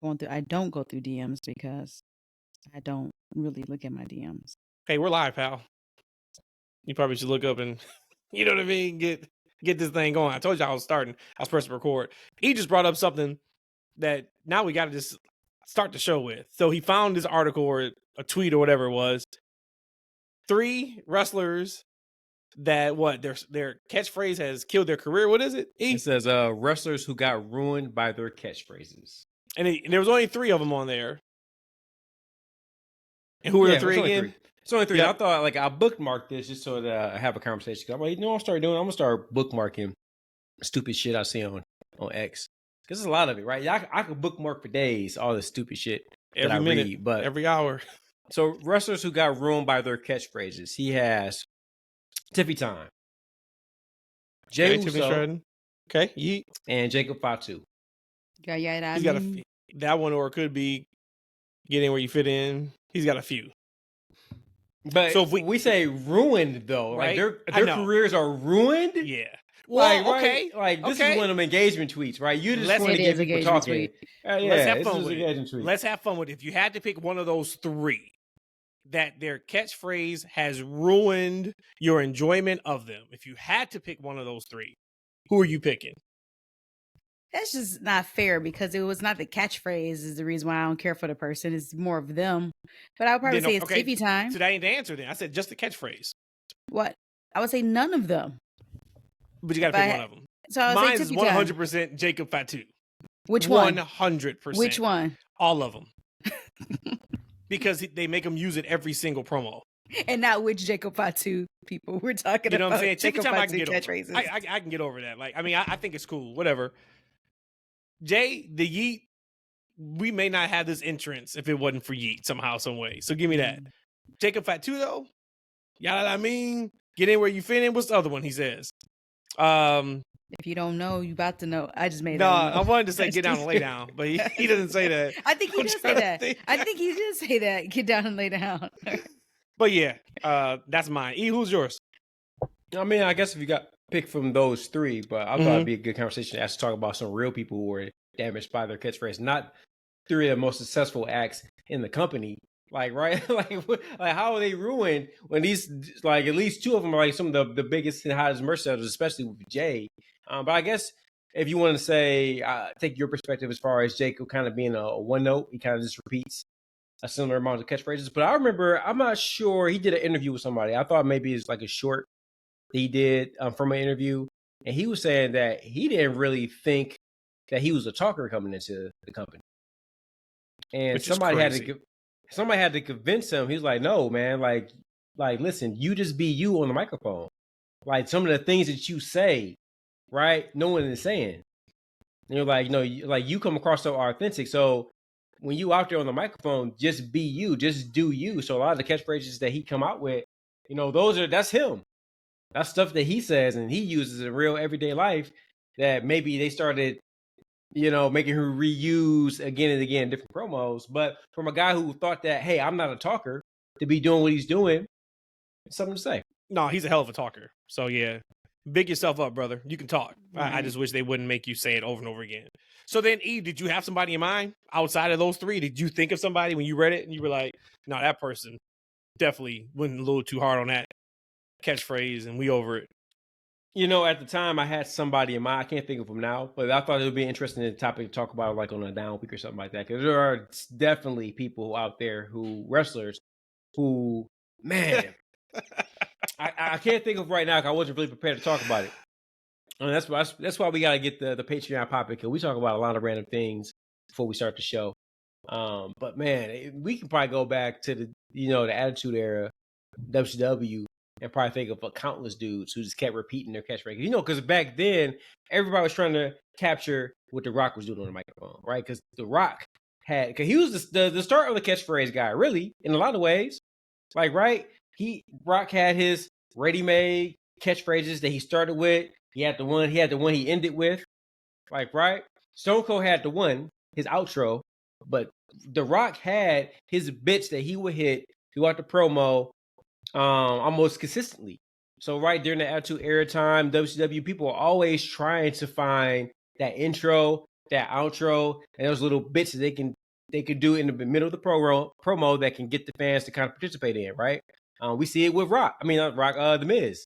I don't go through DMs because I don't really look at my DMs. Hey, we're live, pal. You probably should look up and, you know what I mean, get this thing going. I told you I was starting. I was pressing record. He just brought up something that now we got to just start the show with. So he found this article or a tweet or whatever it was. 3 wrestlers that their catchphrase has killed their career. What is it? It says wrestlers who got ruined by their catchphrases. And there was only 3 of them on there. And who were the 3 again? It's only 3. Yep. I thought I bookmarked this just so that I have a conversation. I'm like, I'm gonna start bookmarking stupid shit I see on X. Because there's a lot of it, right? I could bookmark for days all the stupid shit every minute, read, but every hour. So wrestlers who got ruined by their catchphrases. He has Tiffy Time, Jey Uso, okay, Yeet, and Jacob Fatu. He's got that one, or it could be get in where you fit in. He's got a few. But so if we say ruined though, right? Like their careers are ruined. Yeah. Well, okay. Like this is one of them engagement tweets, right? You just want to get people talking. Let's have fun with it. Let's have fun with it. If you had to pick one of those 3 that their catchphrase has ruined your enjoyment of them, if you had to pick one of those 3, who are you picking? That's just not fair because it was not the catchphrase is the reason why I don't care for the person. It's more of them. But I would probably say it's Tiffy Time. So that ain't the answer then. I said just the catchphrase. What? I would say none of them. But you got to pick one of them. So I Mine is 100% Jacob Fatu. Which one? 100%. Which one? All of them. Because they make them use it every single promo. And not which Jacob Fatu people we're talking about. You know what I'm saying? Jacob Fatu I can get catchphrases. over. I can get over that. Like, I mean, I think it's cool. Whatever. Jay, the Yeet, we may not have this entrance if it wasn't for Yeet somehow, some way. So give me that. Jacob Fatu though, you know what I mean? Get in where you fit in. What's the other one he says? If you don't know, you about to know. I just made that. I wanted to say get down and lay down, but he doesn't say that. I think he did say that. I think he did say that. Get down and lay down. But yeah, that's mine. E, who's yours? I mean, I guess if you got picked from those 3, but I thought it'd be a good conversation to talk about some real people who were damaged by their catchphrase, not 3 of the most successful acts in the company. Like, right? like how are they ruined when these, like, at least 2 of them are like some of the biggest and hottest merch sellers, especially with Jay. But I guess if you want to say, take your perspective as far as Jacob kind of being a one note, he kind of just repeats a similar amount of catchphrases. But I remember, I'm not sure, he did an interview with somebody. I thought maybe it's like a short he did from an interview. And he was saying that he didn't really think that he was a talker coming into the company. And somebody had to convince him. He was like, no, man, like, listen, you just be you on the microphone. Like some of the things that you say, right? No one is saying. And you're like, no, you come across so authentic. So when you out there on the microphone, just be you, just do you. So a lot of the catchphrases that he come out with, that's him. That's stuff that he says and he uses in real everyday life that maybe they started, making her reuse again and again different promos. But from a guy who thought that, hey, I'm not a talker, to be doing what he's doing, it's something to say. No, he's a hell of a talker. So yeah, big yourself up, brother. You can talk. I just wish they wouldn't make you say it over and over again. So then, E, did you have somebody in mind outside of those 3? Did you think of somebody when you read it and you were like, no, that person definitely went a little too hard on that catchphrase and we over it? At the time I had somebody in mind. I can't think of them now, but I thought it would be interesting to topic to talk about like on a down week or something like that. Because there are definitely people out there wrestlers who, man, I can't think of right now because I wasn't really prepared to talk about it. And that's why we got to get the Patreon popping, because we talk about a lot of random things before we start the show. But man, we can probably go back to the Attitude Era, WCW, and probably think of countless dudes who just kept repeating their catchphrase. Because back then, everybody was trying to capture what The Rock was doing on the microphone, right? Because The Rock because he was the start of the catchphrase guy, really, in a lot of ways. Like, right? Rock had his ready-made catchphrases that he started with. He had the one he ended with. Like, right? Stone Cold had the one, his outro, but The Rock had his bits that he would hit throughout the promo almost consistently. So right during the Attitude Era time, WCW people are always trying to find that intro that outro and those little bits that they can do in the middle of the promo that can get the fans to kind of participate in, right? We see it with Rock. I mean, The Miz,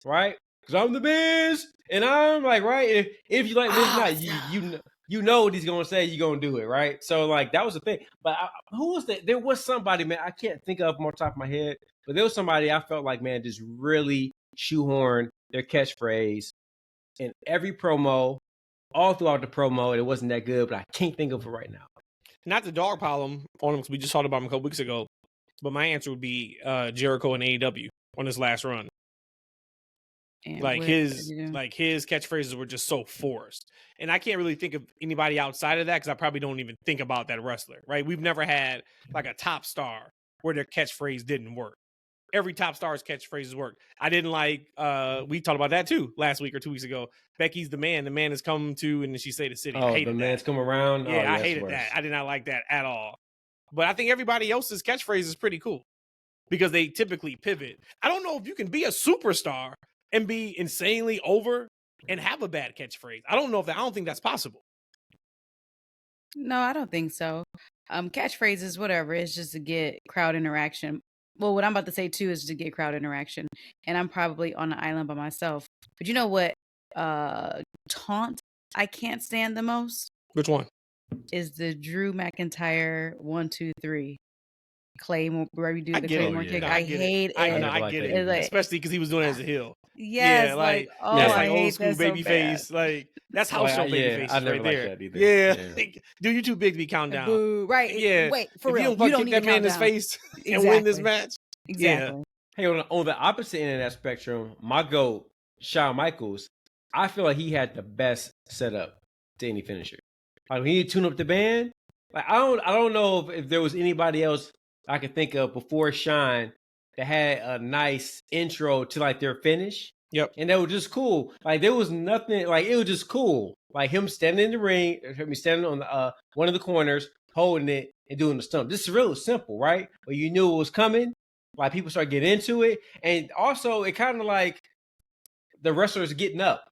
right? Because I'm The Miz, and I'm like, right? If you like Miz, not you know what he's gonna say, you're gonna do it, right? So like that was the thing. But who was that? There was somebody, man. I can't think of them on top of my head, but there was somebody I felt like, man, just really shoehorned their catchphrase in every promo, all throughout the promo. It wasn't that good, but I can't think of it right now. Not the dog problem on him, because we just talked about him a couple weeks ago. But my answer would be Jericho and AEW on his last run. And his catchphrases were just so forced. And I can't really think of anybody outside of that because I probably don't even think about that wrestler, right? We've never had like a top star where their catchphrase didn't work. Every top star's catchphrases work. I didn't like, we talked about that too last week or 2 weeks ago. Becky's the man has come to, and then she say the city. I hated the man's come around. Yeah, I hated that. I did not like that at all. But I think everybody else's catchphrase is pretty cool because they typically pivot. I don't know if you can be a superstar and be insanely over and have a bad catchphrase. I don't think that's possible. No, I don't think so. Catchphrases, whatever, it's just to get crowd interaction. Well, what I'm about to say too is to get crowd interaction. And I'm probably on the island by myself. But you know what? Taunt I can't stand the most. Which one? Is the Drew McIntyre 1, 2, 3 Claymore, where we do the Claymore kick. I hate it. I get it. Like, especially because he was doing it as a heel. Yes, like old school baby face. Like that's house show baby face right there. Yeah. Dude, you too big to be counting down. Boo, right. Yeah. Wait, for real. You don't kick that man in his face and win this match. Exactly. Hey, on the opposite end of that spectrum, my GOAT, Shawn Michaels, I feel like he had the best setup to any finisher. Like when he tuned up the band, like I don't know if there was anybody else I could think of before Shawn that had a nice intro to like their finish. Yep. And that was just cool. Like there was nothing, like it was just cool. Like him standing in the ring, standing on one of the corners, holding it and doing the stump. This is real simple, right? But you knew it was coming. Like people start getting into it. And also it kind of like the wrestlers getting up.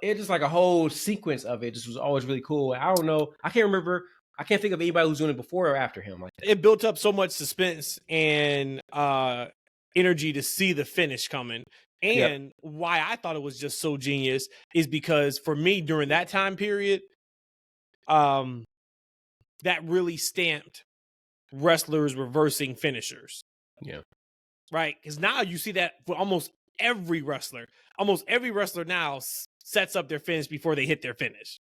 It just like a whole sequence of it just was always really cool. I don't know. I can't think of anybody who's doing it before or after him. Like it built up so much suspense and energy to see the finish coming. And why I thought it was just so genius is because for me during that time period, that really stamped wrestlers reversing finishers. Yeah. Right? Because now you see that for almost every wrestler. Almost every wrestler now sets up their finish before they hit their finish.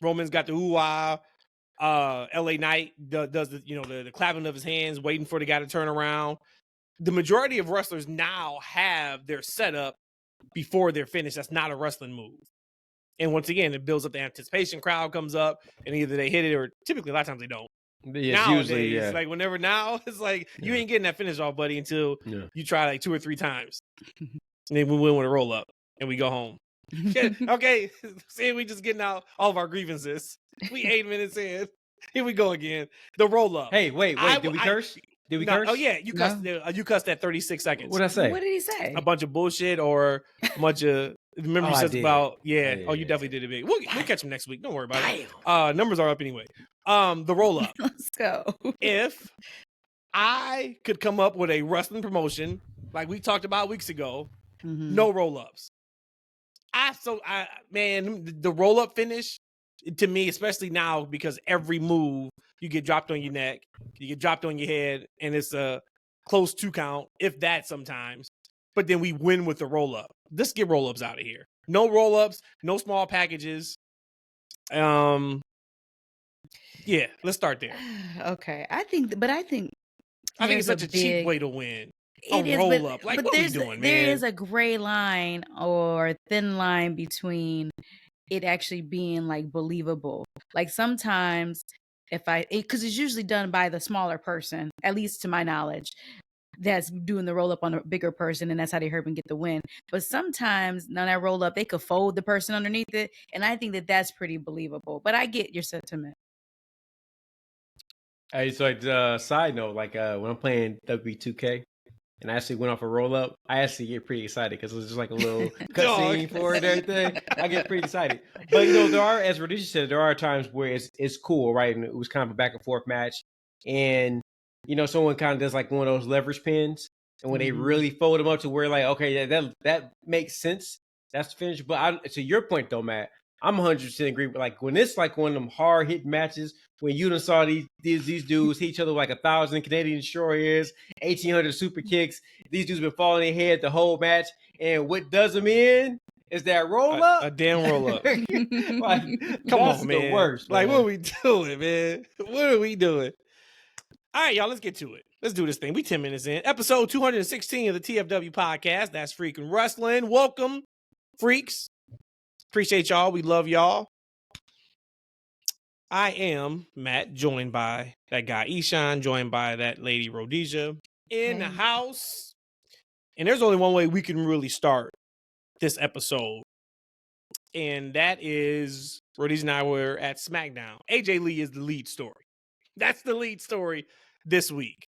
Roman's got the hoo-ah. LA Knight does the clapping of his hands, waiting for the guy to turn around. The majority of wrestlers now have their setup before their finish. That's not a wrestling move. And once again, it builds up the anticipation. Crowd comes up, and either they hit it or typically a lot of times they don't. Yeah, nowadays, usually, like whenever now, it's like you ain't getting that finish off, buddy, until you try like 2 or 3 times. And then we win with a roll up, and we go home. Okay, see, we just getting out all of our grievances. We 8 minutes in. Here we go again. The roll up. Hey, wait. Did we curse? Did we curse? Oh yeah, you cussed. You cussed at 36 seconds. What did I say? What did he say? A bunch of bullshit or a bunch of. Remember you said about you definitely did it big. We'll catch him next week. Don't worry about it. Numbers are up anyway. The roll up. Let's go. If I could come up with a wrestling promotion like we talked about weeks ago, no roll ups. The roll up finish to me, especially now, because every move you get dropped on your neck, you get dropped on your head, and it's a close 2 count, if that sometimes. But then we win with the roll up. Let's get roll ups out of here. No roll ups, no small packages. Yeah, let's start there. Okay, I think it's such a cheap way to win. Roll up. Like, what are we doing, man? There is a gray line or a thin line between it actually being like believable. Like sometimes because it's usually done by the smaller person, at least to my knowledge, that's doing the roll up on a bigger person, and that's how they hurt and get the win. But sometimes on that roll up, they could fold the person underneath it, and I think that's pretty believable. But I get your sentiment. Hey, so side note, like when I'm playing W2K, and I actually went off a roll up, I actually get pretty excited because it was just like a little cutscene for it and everything. I get pretty excited. But there are, as Rhodesia said, there are times where it's cool, right? And it was kind of a back and forth match. And someone kind of does like one of those leverage pins. And when they really fold them up to where like, okay, that makes sense. That's the finish. But to your point though, Matt, I'm 100% agree with like when it's like one of them hard hit matches when you done saw these dudes hit each other like 1,000 Canadian destroyers, 1,800 super kicks. These dudes been falling their head the whole match, and what does them in is that roll up, a damn roll up. Like, come on, man. The worst. Like, man. what are we doing, man? What are we doing? All right, y'all, let's get to it. Let's do this thing. We 10 minutes in. Episode 216 of the TFW podcast. That's Freakin' Wrestling. Welcome, freaks. Appreciate y'all. We love y'all. I am Matt, joined by that guy Eshaun, joined by that lady Rhodesia in the house. And there's only one way we can really start this episode. And that is Rhodesia and I were at SmackDown. AJ Lee is the lead story. That's the lead story this week.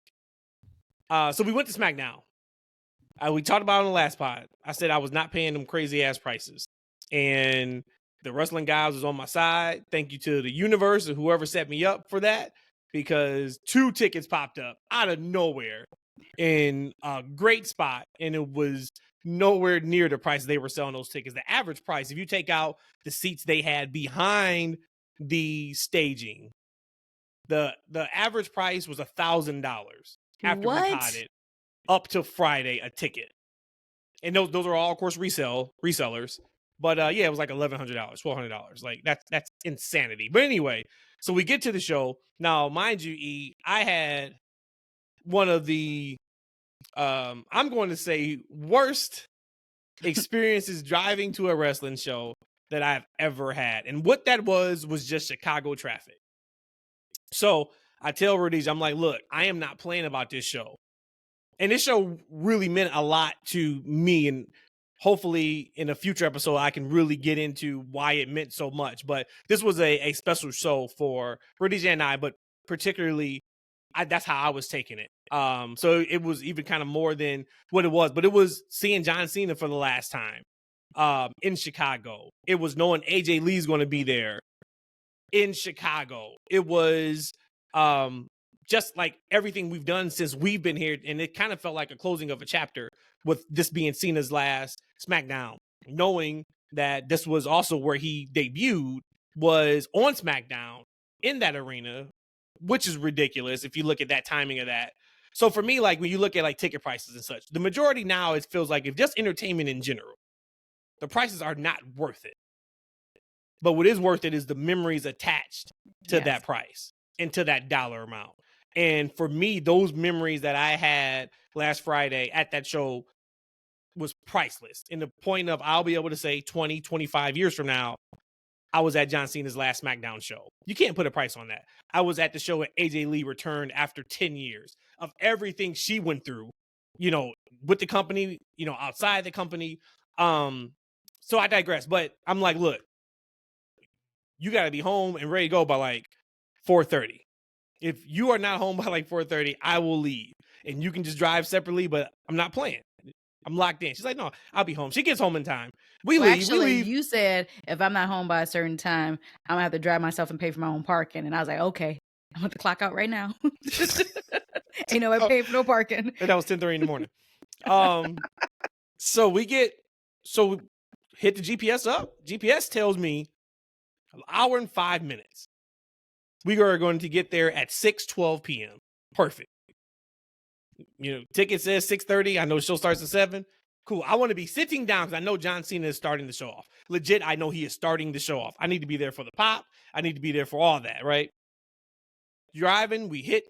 So we went to SmackDown. We talked about it on the last pod. I said I was not paying them crazy ass prices. And the wrestling guys was on my side. Thank you to the universe and whoever set me up for that, because 2 tickets popped up out of nowhere in a great spot, and it was nowhere near the price they were selling those tickets. The average price, if you take out the seats they had behind the staging, the average price was $1,000 after we potted up to Friday a ticket. And those are all, of course, resellers. But yeah, it was like $1,100, $1,200. Like that's insanity. But anyway, so we get to the show. Now, mind you, E, I had one of the I'm going to say worst experiences driving to a wrestling show that I've ever had. And what that was just Chicago traffic. So I tell Rhodesia, I'm like, look, I am not playing about this show. And this show really meant a lot to me, and hopefully in a future episode, I can really get into why it meant so much. But this was a special show for Rhodesia and I, but particularly, that's how I was taking it. So it was even kind of more than what it was. But it was seeing John Cena for the last time in Chicago. It was knowing AJ Lee's going to be there in Chicago. It was just like everything we've done since we've been here. And it kind of felt like a closing of a chapter with this being Cena's last SmackDown, knowing that this was also where he debuted, was on SmackDown in that arena, which is ridiculous if you look at that timing of that. So for me, like when you look at like ticket prices and such, the majority now, it feels like if just entertainment in general, the prices are not worth it. But what is worth it is the memories attached to that price and to that dollar amount. And for me, those memories that I had last Friday at that show was priceless. In the point of, I'll be able to say 20, 25 years from now, I was at John Cena's last SmackDown show. You can't put a price on that. I was at the show when AJ Lee returned after 10 years of everything she went through, with the company, outside the company. So I digress, but I'm like, look, you got to be home and ready to go by like 4:30. If you are not home by like 4:30, I will leave. And you can just drive separately, but I'm not playing. I'm locked in. She's like, no, I'll be home. She gets home in time. We leave. Actually, you said if I'm not home by a certain time, I'm going to have to drive myself and pay for my own parking. And I was like, okay, I'm going to clock out right now. Ain't no way paying for no parking. And that was 10:30 in the morning. So we hit the GPS up. GPS tells me an hour and 5 minutes. We are going to get there at 6:12 p.m. Perfect. Ticket says 6:30. I know the show starts at 7. Cool. I want to be sitting down because I know John Cena is starting the show off. Legit, I know he is starting the show off. I need to be there for the pop. I need to be there for all that, right? Driving, we hit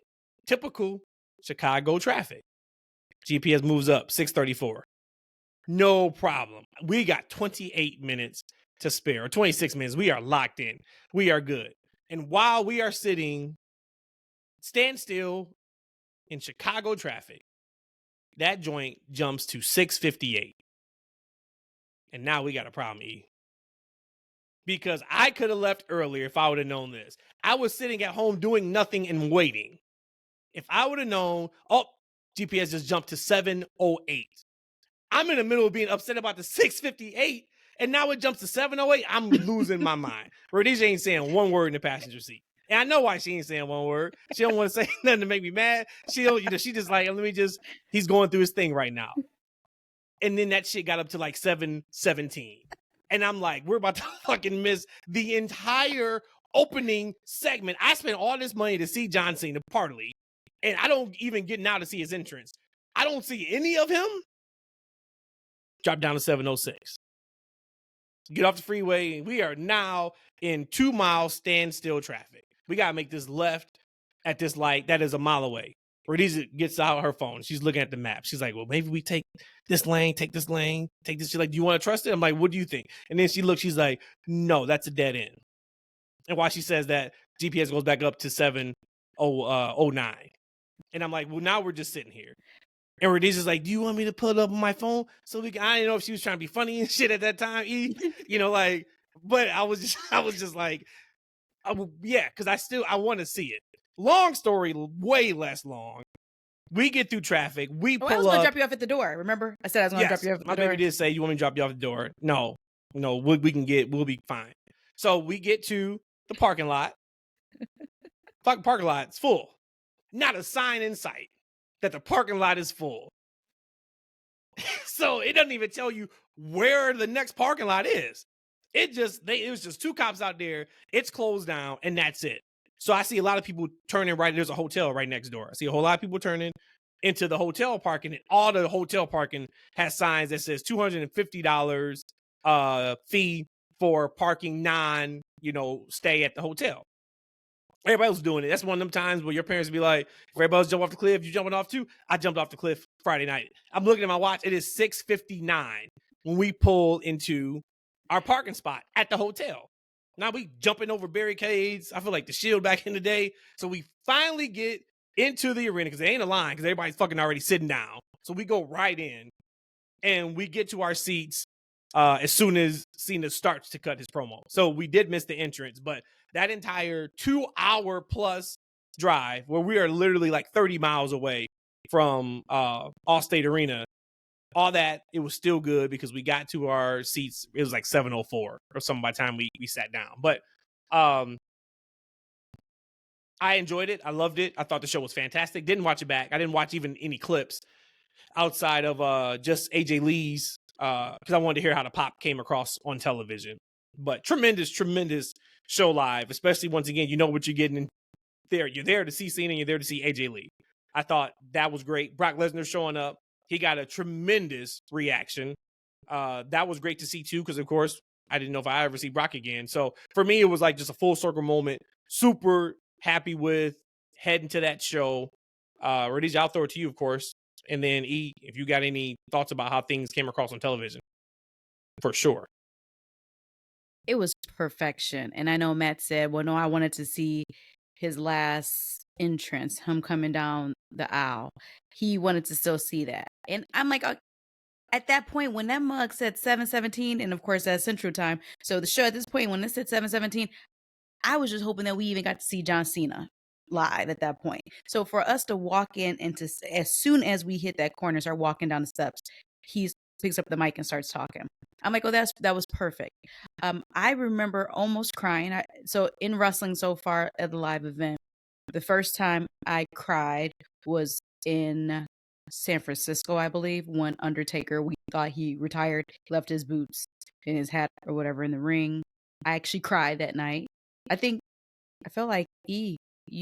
typical Chicago traffic. GPS moves up, 6:34. No problem. We got 28 minutes to spare, or 26 minutes. We are locked in. We are good. And while we are sitting standstill in Chicago traffic, that joint jumps to 6:58. And now we got a problem, E. Because I could have left earlier if I would have known this. I was sitting at home doing nothing and waiting. If I would have known, GPS just jumped to 708. I'm in the middle of being upset about the 658, and now it jumps to 708. I'm losing my mind. Rhodesia ain't saying one word in the passenger seat. And I know why she ain't saying one word. She don't want to say nothing to make me mad. She don't, she just like, he's going through his thing right now. And then that shit got up to like 717. And I'm like, we're about to fucking miss the entire opening segment. I spent all this money to see John Cena partly, and I don't even get now to see his entrance. I don't see any of him. Drop down to 706. Get off the freeway. We are now in 2 mile standstill traffic. We got to make this left at this light that is a mile away. Rhodesia gets out her phone. She's looking at the map. She's like, well, maybe we take this lane, take this lane, take this. She's like, do you want to trust it? I'm like, what do you think? And then she looks, she's like, no, that's a dead end. And while she says that, GPS goes back up to 709. And I'm like, well, now we're just sitting here. And Rhodesia's like, do you want me to pull it up on my phone? So we can, I didn't know if she was trying to be funny and shit at that time. But I was just like, yeah, because I want to see it. Long story, way less long. We get through traffic. We pull up. I was going to drop you off at the door. Remember? I said I was going to drop you off at the door. My baby did say, you want me to drop you off at the door? No, we'll be fine. So we get to the parking lot. Fucking parking lot's full. Not a sign in sight that the parking lot is full. So it doesn't even tell you where the next parking lot is. It was just 2 cops out there. It's closed down, and that's it. So I see a lot of people turning right. There's a hotel right next door. I see a whole lot of people turning into the hotel parking, and all the hotel parking has signs that says $250 fee for parking stay at the hotel. Everybody was doing it. That's one of them times where your parents be like, everybody else jump off the cliff. You jumping off too? I jumped off the cliff Friday night. I'm looking at my watch. It is 6:59 when we pull into our parking spot at the hotel. Now we jumping over barricades. I feel like the Shield back in the day. So we finally get into the arena because there ain't a line because everybody's fucking already sitting down. So we go right in and we get to our seats as soon as Cena starts to cut his promo. So we did miss the entrance, but that entire 2-hour plus drive where we are literally like 30 miles away from Allstate Arena, all that, it was still good because we got to our seats. It was like 7:04 or something by the time we sat down. But I enjoyed it. I loved it. I thought the show was fantastic. Didn't watch it back. I didn't watch even any clips outside of just AJ Lee's because I wanted to hear how the pop came across on television. But tremendous show live, especially once again, you know what you're getting in there. You're there to see Cena and you're there to see AJ Lee. I thought that was great. Brock Lesnar showing up. He got a tremendous reaction. That was great to see too, because of course I didn't know if I ever see Brock again. So for me, it was like just a full circle moment. Super happy with heading to that show. Rhodesia, I'll throw it to you, of course. And then E, if you got any thoughts about how things came across on television, for sure. It was perfection. And I know Matt said, well, no, I wanted to see his last entrance, him coming down the aisle. He wanted to still see that. And I'm like, at that point, when that mug said 7:17, and of course that's Central Time. So the show at this point, when it said 7:17, I was just hoping that we even got to see John Cena live at that point. So for us to walk in and to, as soon as we hit that corner, start walking down the steps, he picks up the mic and starts talking. I'm like, oh, that was perfect. I remember almost crying. So in wrestling so far at the live event, the first time I cried was in San Francisco, I believe, when Undertaker, we thought he retired, left his boots and his hat or whatever in the ring. I actually cried that night. I felt like you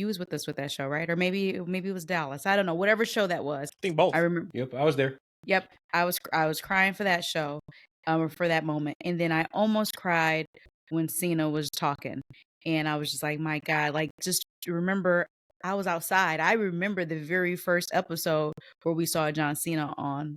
was with us with that show, right? Or maybe it was Dallas. I don't know. Whatever show that was. I think both. I remember. Yep, I was there. Yep, I was crying for that show, for that moment, and then I almost cried when Cena was talking, and I was just like, my God, like just remember, I was outside. I remember the very first episode where we saw John Cena on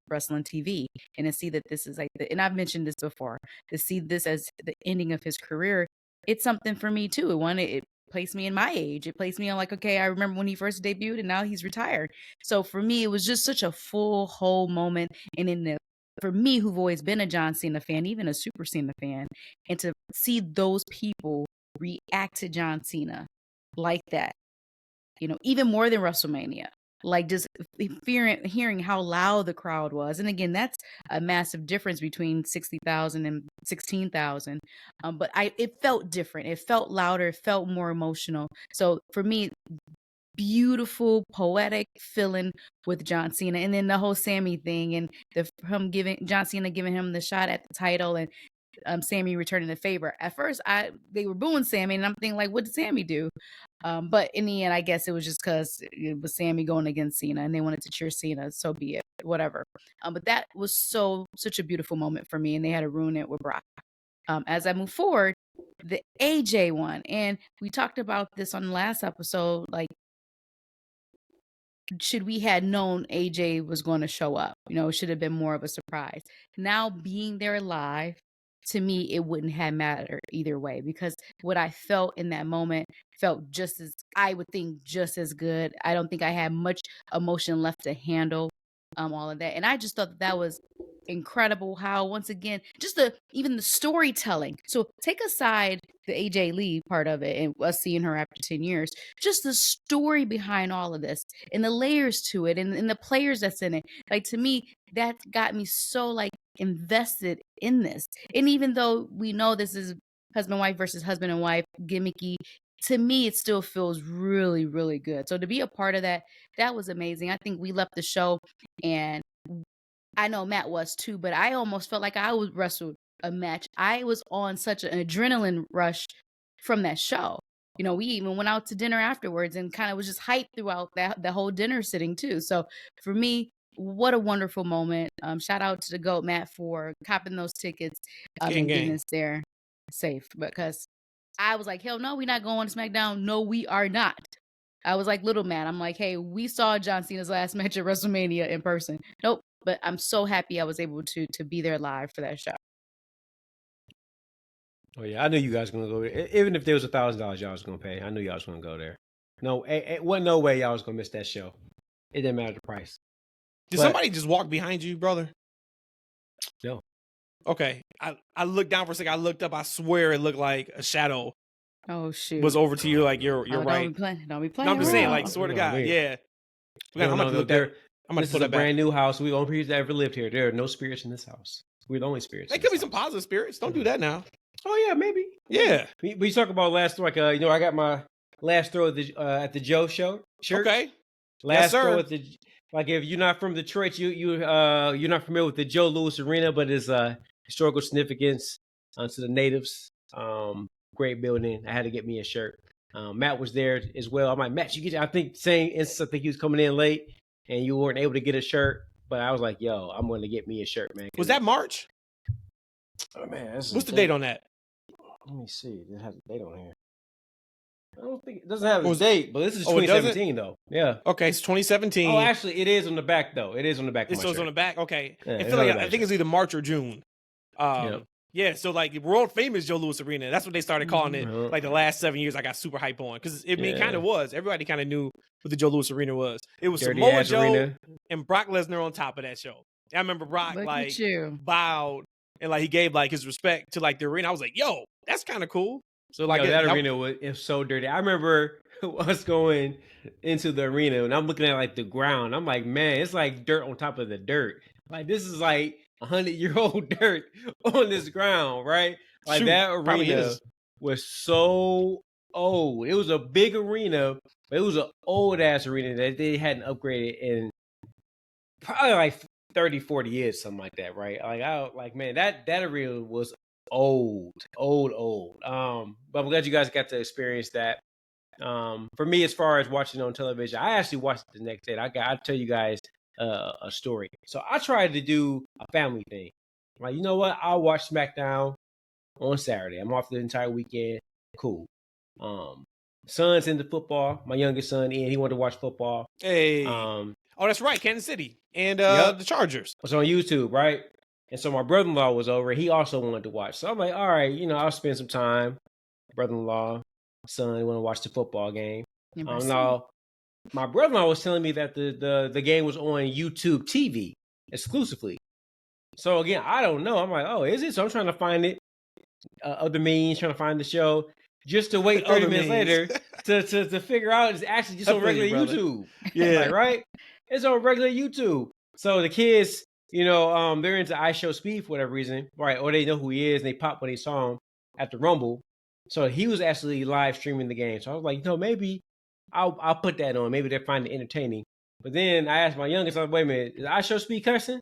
wrestling TV, and to see that this is like, and I've mentioned this before, to see this as the ending of his career, it's something for me too. It placed me in my age. It placed me on like, okay, I remember when he first debuted and now he's retired. So for me, it was just such a full whole moment. And for me, who've always been a John Cena fan, even a Super Cena fan, and to see those people react to John Cena like that, even more than WrestleMania, like just hearing how loud the crowd was. And again, that's a massive difference between 60,000 and 16,000. But it felt different. It felt louder. It felt more emotional. So for me, beautiful, poetic feeling with John Cena, and then the whole Sammy thing, and him giving John Cena giving him the shot at the title, and Sammy returning the favor. At first, they were booing Sammy, and I'm thinking like, what did Sammy do? But in the end, I guess it was just because it was Sammy going against Cena, and they wanted to cheer Cena. So be it, whatever. But that was such a beautiful moment for me, and they had to ruin it with Brock. As I move forward, the AJ one, and we talked about this on the last episode, like, should we had known AJ was going to show up, it should have been more of a surprise. Now being there live, to me, it wouldn't have mattered either way, because what I felt in that moment felt just as, I would think, just as good. I don't think I had much emotion left to handle all of that. And I just thought that was incredible how, once again, just even the storytelling. So take aside the AJ Lee part of it and us seeing her after 10 years, just the story behind all of this and the layers to it and the players that's in it. Like, to me, that got me so like invested in this. And even though we know this is husband wife versus husband and wife gimmicky, to me it still feels really, really good. So to be a part of that was amazing. I think we left the show, and I know Matt was too, but I almost felt like I was wrestled a match. I was on such an adrenaline rush from that show. We even went out to dinner afterwards and kind of was just hyped throughout the whole dinner sitting too. So for me, what a wonderful moment. Shout out to the GOAT, Matt, for copping those tickets and getting us there safe, because I was like, hell no, we're not going to SmackDown. No, we are not. I was like little Matt. I'm like, hey, we saw John Cena's last match at WrestleMania in person. Nope. But I'm so happy I was able to be there live for that show. Oh yeah, I knew you guys were gonna go there. Even if there was $1,000 y'all was gonna pay, I knew y'all was gonna go there. No, it wasn't no way y'all was gonna miss that show. It didn't matter the price. Did somebody just walk behind you, brother? No. Okay, I looked down for a second. I looked up. I swear it looked like a shadow. Oh shoot! Was over to you, like you're right. Don't be playing. No, I'm just saying, like, swear to God, yeah. I'm gonna look there. This is a brand new house. We only people that ever lived here. There are no spirits in this house. We're the only spirits. There could be some positive spirits. Don't do that now. Oh yeah, maybe. Yeah. We talk about last, like, I got my last throw at the Joe show shirt. Okay. Last throw at the, like, if you're not from Detroit, you're not familiar with the Joe Louis Arena, but it's historical significance to the natives. Great building. I had to get me a shirt. Matt was there as well. I'm like, Matt, you get. I think same instance. I think he was coming in late, and you weren't able to get a shirt. But I was like, yo, I'm going to get me a shirt, man. Was that March? Oh man, what's the date on that? Let me see. It has a date on here. I don't think it doesn't have a date, but this is 2017 though. Yeah. Okay, it's 2017. Oh, actually, it is on the back though. It is on the back. It shows on the back. Okay. Yeah, I think it's either March or June. Yeah. So like world famous Joe Louis Arena. That's what they started calling it. Like the last 7 years, I got super hype on, because it kind of was. Everybody kind of knew what the Joe Louis Arena was. It was Dirty Samoa Joe Arena. And Brock Lesnar on top of that show. I remember Brock bowed and like he gave like his respect to like the arena. I was like, yo, that's kind of cool. So like that arena was so dirty. I remember us going into the arena and I'm looking at like the ground. I'm like, man, it's like dirt on top of the dirt. Like this is like 100-year-old dirt on this ground, right? Like that arena was so old. It was a big arena, but it was an old ass arena that they hadn't upgraded in probably like 30, 40 years, something like that, right? Like, man, that arena was old. But I'm glad you guys got to experience that. For me, as far as watching on television, I actually watched it the next day. I'll tell you guys a story. So I tried to do a family thing. Like, you know what? I'll watch SmackDown on Saturday. I'm off the entire weekend. Cool. Son's into football. My youngest son, Ian, he wanted to watch football. Hey. Oh, that's right. Kansas City and the Chargers. It's on YouTube, right? And so my brother-in-law was over. He also wanted to watch. So I'm like, all right, I'll spend some time. Brother-in-law, son, want to watch the football game. Now, my brother-in-law was telling me that the game was on YouTube TV exclusively. So again, I don't know. I'm like, oh, is it? So I'm trying to find it. Other means, trying to find the show. Just to wait 30 minutes later to figure out is actually just on regular YouTube. Yeah. Like, right? It's on regular YouTube. So the kids, they're into I Show Speed for whatever reason, right? Or they know who he is and they pop when they saw him at the Rumble. So he was actually live streaming the game. So I was like, maybe I'll put that on. Maybe they'll find it entertaining. But then I asked my youngest, I was like, wait a minute, is I Show Speed cussing?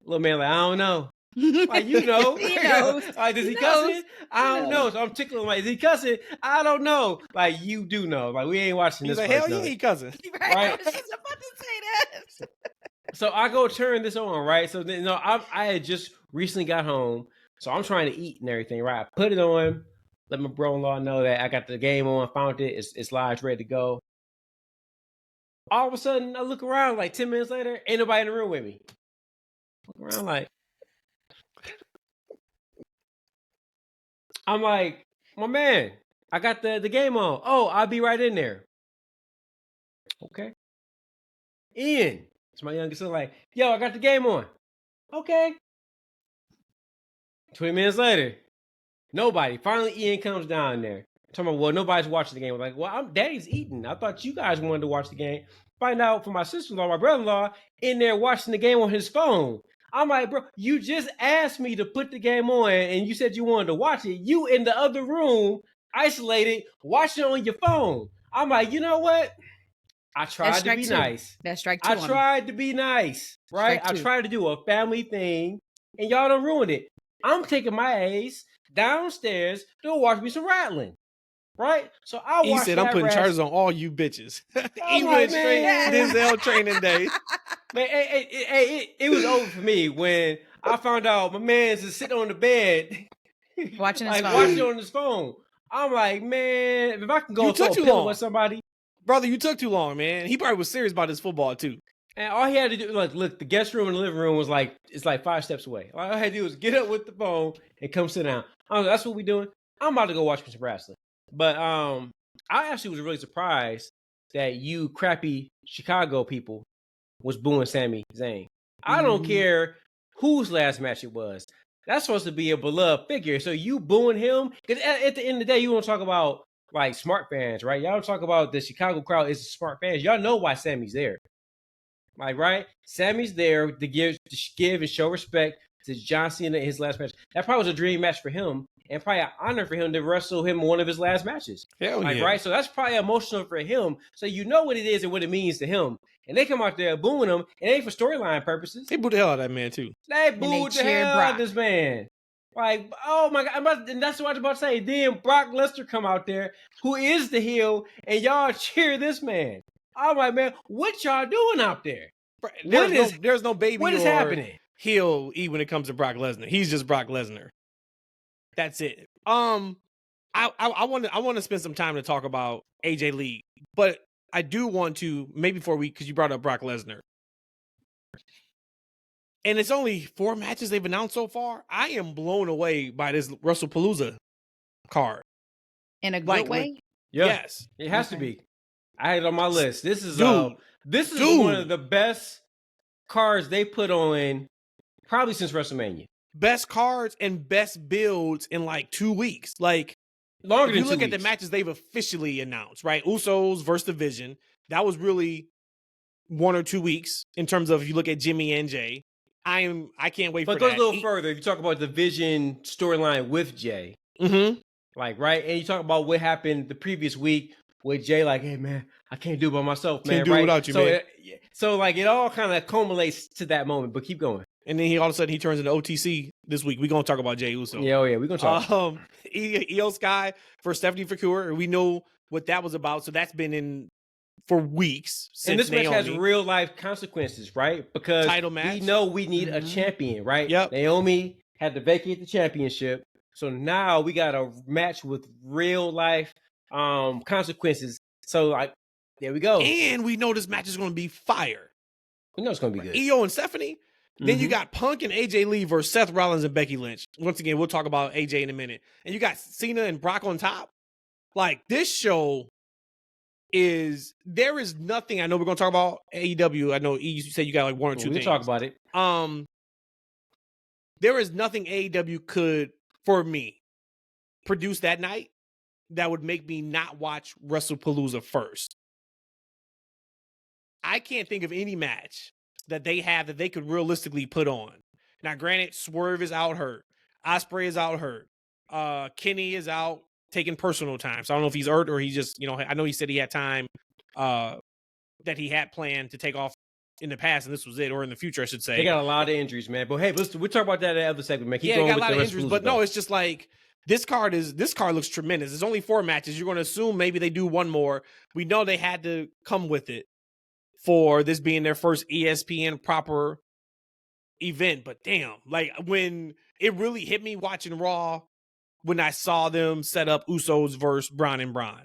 Little man like, I don't know. Like, He knows. Like, is he cussing? I don't know. So I'm tickling like, is he cussing? I don't know. Like, you do know. Like, we ain't watching He's this. like, hell yeah, he cussing. Right. Right. I was just about to say that. So I go turn this on, right? So then, I had just recently got home, so I'm trying to eat and everything, right? I put it on, let my brother-in-law know that I got the game on, found it, it's live, it's ready to go. All of a sudden, I look around, like 10 minutes later, ain't nobody in the room with me. Look around, like, I'm like, my man, I got the game on. Oh, I'll be right in there. Okay. Ian. It's my youngest son, like, yo, I got the game on. Okay. 20 minutes later, nobody. Finally, Ian comes down there. Talking about, well, nobody's watching the game. I'm like, well, Daddy's eating. I thought you guys wanted to watch the game. Find out from my sister-in-law, my brother-in-law, in there watching the game on his phone. I'm like, bro, you just asked me to put the game on, and you said you wanted to watch it. You in the other room, isolated, watching it on your phone. I'm like, you know what? I tried to be nice. That's strike two. I tried to be nice, right? I tried to do a family thing, and y'all done ruined it. I'm taking my ass downstairs to watch me some rattling, right? So I watched. He said, "I'm putting charges on all you bitches." He went straight Denzel training day. Man, it was over for me when I found out my man's just sitting on the bed watching his phone. Watching on his phone. I'm like, man, if I can go to a pillow with somebody. Brother, you took too long, man. He probably was serious about his football too. And all he had to do, look, the guest room and the living room was it's like 5 steps away. All I had to do was get up with the phone and come sit down. I was like, that's what we're doing. I'm about to go watch some wrestling. But I actually was really surprised that you crappy Chicago people was booing Sami Zayn. I don't care whose last match it was. That's supposed to be a beloved figure. So you booing him? Because at the end of the day, you want to talk about like smart fans, right? Y'all talk about the Chicago crowd is smart fans. Y'all know why Sammy's there. Like, right? Sammy's there to give and show respect to John Cena in his last match. That probably was a dream match for him and probably an honor for him to wrestle him in one of his last matches. Hell yeah. Right? So that's probably emotional for him. So you know what it is and what it means to him. And they come out there booing him, and it ain't for storyline purposes. They booed the hell out of that man, too. They booed the hell out of this man. Like, oh my God. And that's what I was about to say. Then Brock Lesnar come out there, who is the heel, and y'all cheer this man. I'm like, man, what y'all doing out there? There's no baby what is happening? Heel when it comes to Brock Lesnar. He's just Brock Lesnar. That's it. I want to spend some time to talk about AJ Lee, but I do want to, maybe because you brought up Brock Lesnar. And it's only 4 matches they've announced so far. I am blown away by this WrestlePalooza card. In a good way? Yes. It has to be. I had it on my list. This is one of the best cards they put on probably since WrestleMania. Best cards and best builds in like 2 weeks. Like, longer than 2 weeks. You look at the matches they've officially announced, right? Usos versus Division. That was really 1 or 2 weeks in terms of if you look at Jimmy and Jay. I can't wait for that. But go a little further. If you talk about Division storyline with Jay. Mm-hmm. Like, right? And you talk about what happened the previous week with Jay, like, hey, man, I can't do it by myself, man. Can't do it without you, man. So, like, it all kind of culminates to that moment, but keep going. And then all of a sudden, he turns into OTC this week. We're going to talk about Jey Uso. Yeah, we're going to talk. Io Sky for Stephanie Foucault. We know what that was about. So that's been in for weeks. And this match has real life consequences, right? Because title match. We know we need a champion, right? Yep. Naomi had to vacate the championship. So now we got a match with real life consequences. So, like, there we go. And we know this match is going to be fire. We know it's going to be good. Io and Stephanie. Then you got Punk and AJ Lee versus Seth Rollins and Becky Lynch. Once again, we'll talk about AJ in a minute. And you got Cena and Brock on top. Like, this show there is nothing. I know we're going to talk about AEW. I know you said you got like 1 or 2 things. We'll talk about it. There is nothing AEW could, for me, produce that night that would make me not watch WrestlePalooza first. I can't think of any match that they have that they could realistically put on. Now, granted, Swerve is out hurt. Ospreay is out hurt. Kenny is out taking personal time. So I don't know if he's hurt or he just, I know he said he had time that he had planned to take off in the past, and this was it, or in the future, I should say. They got a lot of injuries, man. But hey, we'll talk about that in the other segment, man. Keep going, they got a lot of injuries, but no, it's just like this card looks tremendous. There's only 4 matches. You're going to assume maybe they do one more. We know they had to come with it for this being their first ESPN proper event, but damn, like when it really hit me watching Raw when I saw them set up Usos versus Bron and Bron.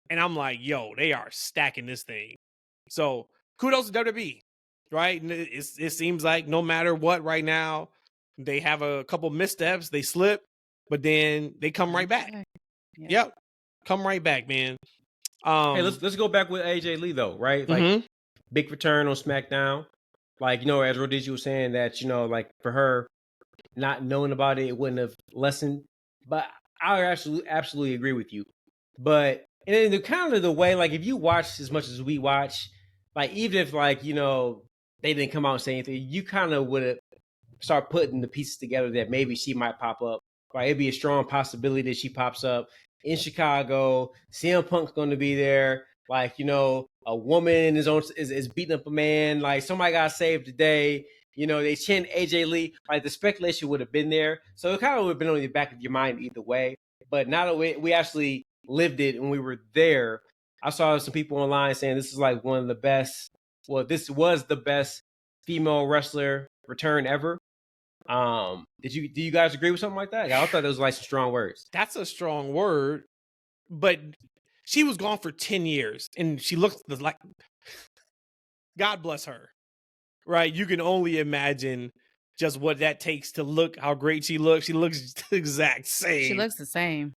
And I'm like, yo, they are stacking this thing. So kudos to WWE, right? It seems like no matter what right now, they have a couple missteps, they slip, but then they come right back. Yeah. Yep. Come right back, man. Hey, let's go back with AJ Lee though, right? Like big return on SmackDown. Like, as Rhodesia was saying that, like for her not knowing about it wouldn't have lessened. But I absolutely agree with you. But in the kind of the way, like if you watch as much as we watch, like even if like, they didn't come out and say anything, you kind of would start putting the pieces together that maybe she might pop up. Right? It'd be a strong possibility that she pops up in Chicago. CM Punk's going to be there. Like, a woman is beating up a man. Like somebody got saved today. They chant AJ Lee. Like the speculation would have been there. So it kind of would have been on the back of your mind either way. But now that we actually lived it and we were there, I saw some people online saying this is like one of the best. Well, this was the best female wrestler return ever. Do you guys agree with something like that? I thought those were like some strong words. That's a strong word, but she was gone for 10 years and she looks like, God bless her, right? You can only imagine just what that takes to look how great she looks. She looks the exact same. She looks the same.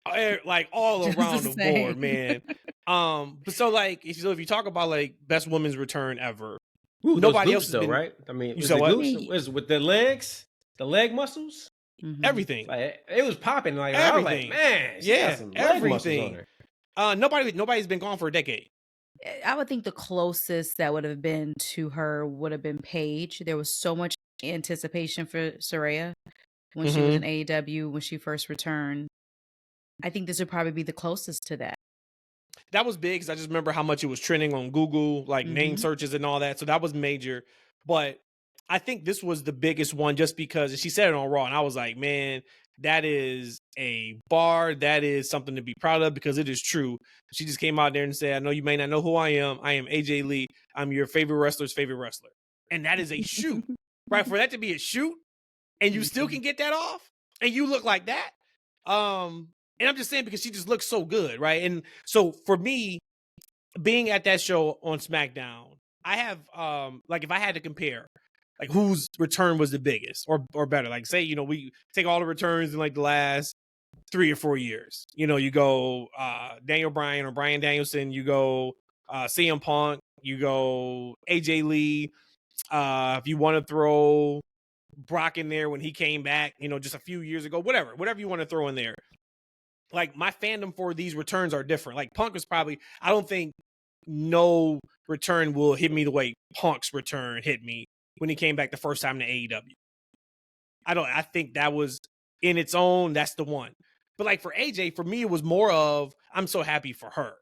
Like all around the board, man. But so like, if you talk about like best women's return ever, nobody else has been, right? I mean, you said what? With the legs, the leg muscles, everything. Like it was popping. Like everything. I was like, man, yeah, some everything. Nobody's been gone for a decade. I would think the closest that would have been to her would have been Paige. There was so much anticipation for Saraya when she was in AEW when she first returned. I think this would probably be the closest to that. That was big because I just remember how much it was trending on Google, like name searches and all that. So that was major. But I think this was the biggest one just because she said it on Raw. And I was like, man, that is a bar. That is something to be proud of because it is true. She just came out there and said, I know you may not know who I am. I am AJ Lee. I'm your favorite wrestler's favorite wrestler. And that is a shoot, right? For that to be a shoot and you still can get that off and you look like that. And I'm just saying because she just looks so good, right? And so for me, being at that show on SmackDown, I have like if I had to compare, like whose return was the biggest or better, like say, we take all the returns in like the last 3 or 4 years. You go Daniel Bryan or Bryan Danielson, you go CM Punk, you go AJ Lee. If you want to throw Brock in there when he came back, just a few years ago, whatever you want to throw in there. Like my fandom for these returns are different. Like Punk was probably, I don't think no return will hit me the way Punk's return hit me when he came back the first time to AEW. I think that was in its own, that's the one. But like for AJ, for me, it was more of, I'm so happy for her,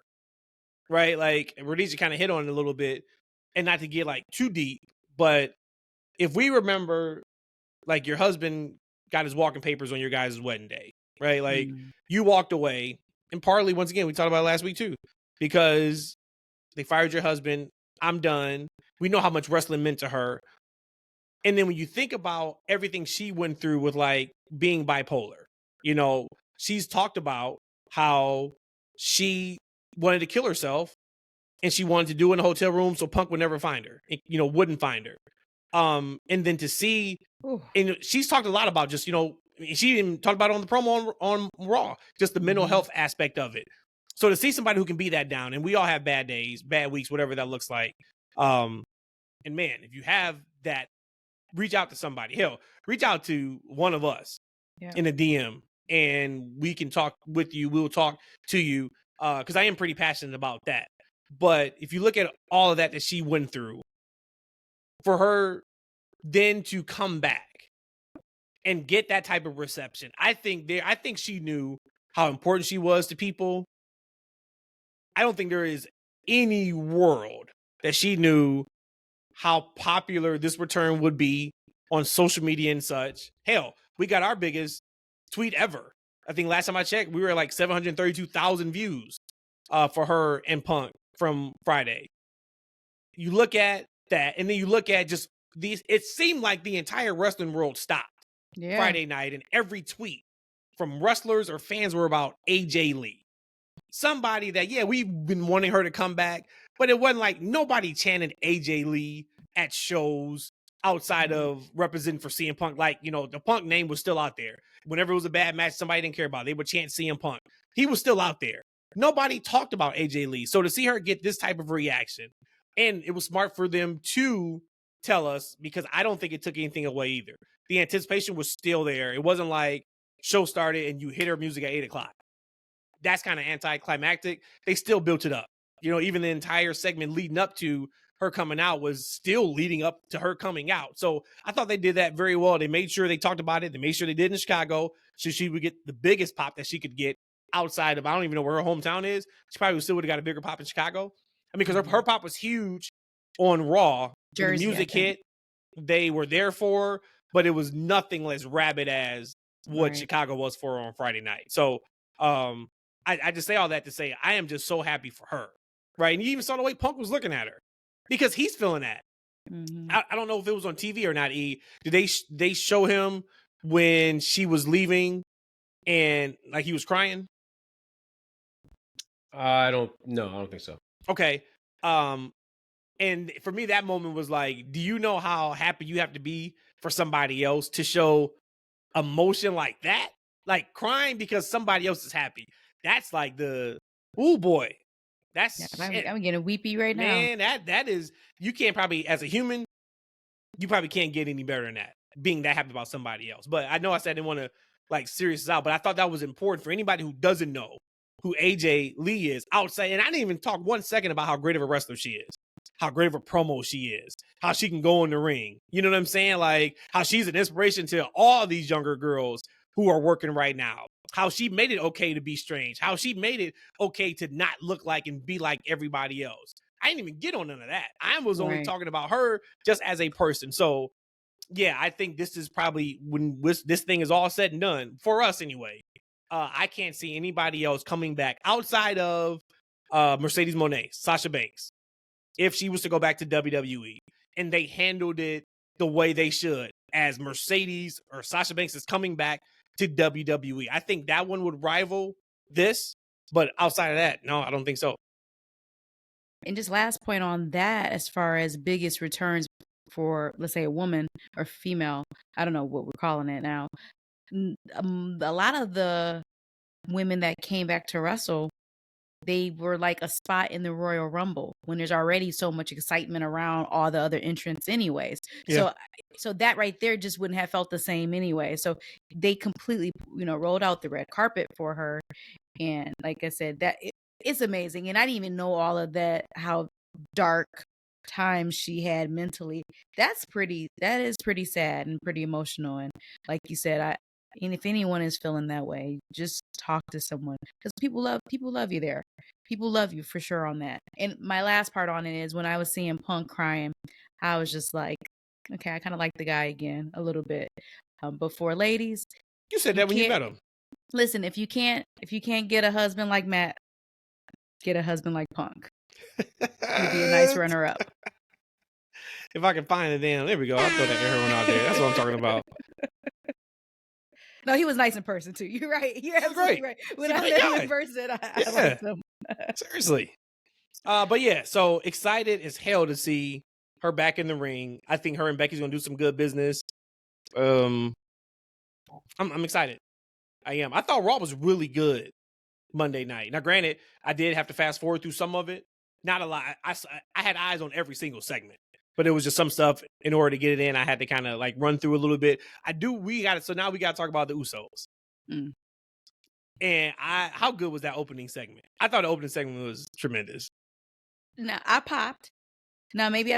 right? Like Rhodesia kind of hit on it a little bit and not to get like too deep, but if we remember like your husband got his walking papers on your guys' wedding day, right? Like you walked away and partly, once again, we talked about it last week too, because they fired your husband. I'm done. We know how much wrestling meant to her. And then when you think about everything she went through with like being bipolar, she's talked about how she wanted to kill herself and she wanted to do it in a hotel room so Punk would never find her, wouldn't find her. And then to see, and she's talked a lot about just, she even talked about it on the promo on Raw, just the mental health aspect of it. So to see somebody who can be that down, and we all have bad days, bad weeks, whatever that looks like. And man, if you have that, reach out to somebody. Hell, reach out to one of us in a DM and we can talk with you. We'll talk to you because I am pretty passionate about that. But if you look at all of that she went through, for her then to come back and get that type of reception, I think she knew how important she was to people. I don't think there is any world that she knew how popular this return would be on social media and such. Hell, we got our biggest tweet ever. I think last time I checked, we were at like 732,000 views for her and Punk from Friday. You look at that, and then you look at just these. It seemed like the entire wrestling world stopped Friday night, and every tweet from wrestlers or fans were about AJ Lee. Somebody that, we've been wanting her to come back, but it wasn't like nobody chanted AJ Lee at shows outside of representing for CM Punk. Like, the Punk name was still out there. Whenever it was a bad match, somebody didn't care about it. They would chant CM Punk. He was still out there. Nobody talked about AJ Lee. So to see her get this type of reaction, and it was smart for them to tell us, because I don't think it took anything away either. The anticipation was still there. It wasn't like show started and you hit her music at 8 o'clock. That's kind of anticlimactic. They still built it up. Even the entire segment leading up to her coming out was still leading up to her coming out. So I thought they did that very well. They made sure they talked about it. They made sure they did in Chicago, so she would get the biggest pop that she could get outside of, I don't even know where her hometown is. She probably still would have got a bigger pop in Chicago. I mean, because her pop was huge on Raw. Jersey, the music hit, they were there for her, but it was nothing less rabid as what Chicago was for her on Friday night. So I just say all that to say I am just so happy for her. Right. And you even saw the way Punk was looking at her, because he's feeling that. I don't know if it was on TV or not. Did they show him when she was leaving and like he was crying? I don't think so. Okay. And for me, that moment was like, do you know how happy you have to be for somebody else to show emotion like that? Like crying because somebody else is happy. That's like ooh boy. That's I'm getting weepy right now. Man, that is, you can't probably, as a human, you probably can't get any better than that, being that happy about somebody else. But I know I said I didn't want to like serious this out, but I thought that was important for anybody who doesn't know who AJ Lee is outside. And I didn't even talk 1 second about how great of a wrestler she is, how great of a promo she is, how she can go in the ring. You know what I'm saying? Like how she's an inspiration to all these younger girls who are working right now. How she made it okay to be strange. How she made it okay to not look like and be like everybody else. I didn't even get on none of that. I was only talking about her just as a person. So, yeah, I think this is probably when this thing is all said and done, for us anyway, I can't see anybody else coming back outside of Mercedes Moné, Sasha Banks, if she was to go back to WWE. And they handled it the way they should, as Mercedes or Sasha Banks is coming back to WWE. I think that one would rival this, but outside of that, no, I don't think so. And just last point on that, as far as biggest returns for, let's say, a woman or female, I don't know what we're calling it now. A lot of the women that came back to wrestle, they were like a spot in the Royal Rumble when there's already so much excitement around all the other entrants anyways. Yeah. So that right there just wouldn't have felt the same anyway. So they completely, rolled out the red carpet for her. And like I said, it's amazing. And I didn't even know all of that, how dark times she had mentally. That is pretty sad and pretty emotional. And like you said, and if anyone is feeling that way, just talk to someone, because people love you there. People love you for sure on that. And my last part on it is when I was seeing Punk crying, I was just like, okay, I kind of like the guy again a little bit. But for ladies, you said that when you met him. Listen, if you can't get a husband like Matt, get a husband like Punk. He'd be a nice runner up. If I can find it, then there we go. I'll throw that air one out there. That's what I'm talking about. No, he was nice in person too. You're right. You're absolutely right. When I met him in person, I liked him. Seriously. But yeah, so excited as hell to see her back in the ring. I think her and Becky's gonna do some good business. I'm excited. I am. I thought Raw was really good Monday night. Now, granted, I did have to fast forward through some of it. Not a lot. I had eyes on every single segment, but it was just some stuff in order to get it in. I had to kind of like run through a little bit. So now we got to talk about the Usos. And how good was that opening segment? I thought the opening segment was tremendous. Now I popped. Now maybe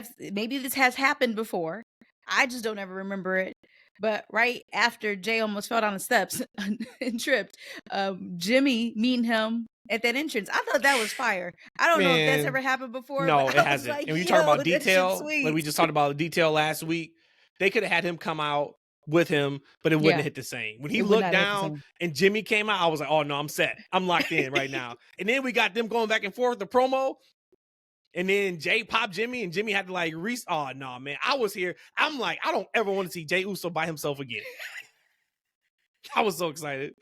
this has happened before. I just don't ever remember it. But right after Jay almost fell down the steps and tripped, Jimmy meeting him at that entrance. I thought that was fire. I don't know if that's ever happened before. No, but it I was hasn't. like, And when you talk about that shit detail, sweet. like we just talked about detail last week, they could have had him come out with him, but it wouldn't have hit the same. When he looked down and Jimmy came out, I was like, oh no, I'm set. I'm locked in right now. And then we got them going back and forth, the promo. And then Jay popped Jimmy, and Jimmy had to like oh no, man. I was here. I'm like, I don't ever want to see Jay Uso by himself again. I was so excited.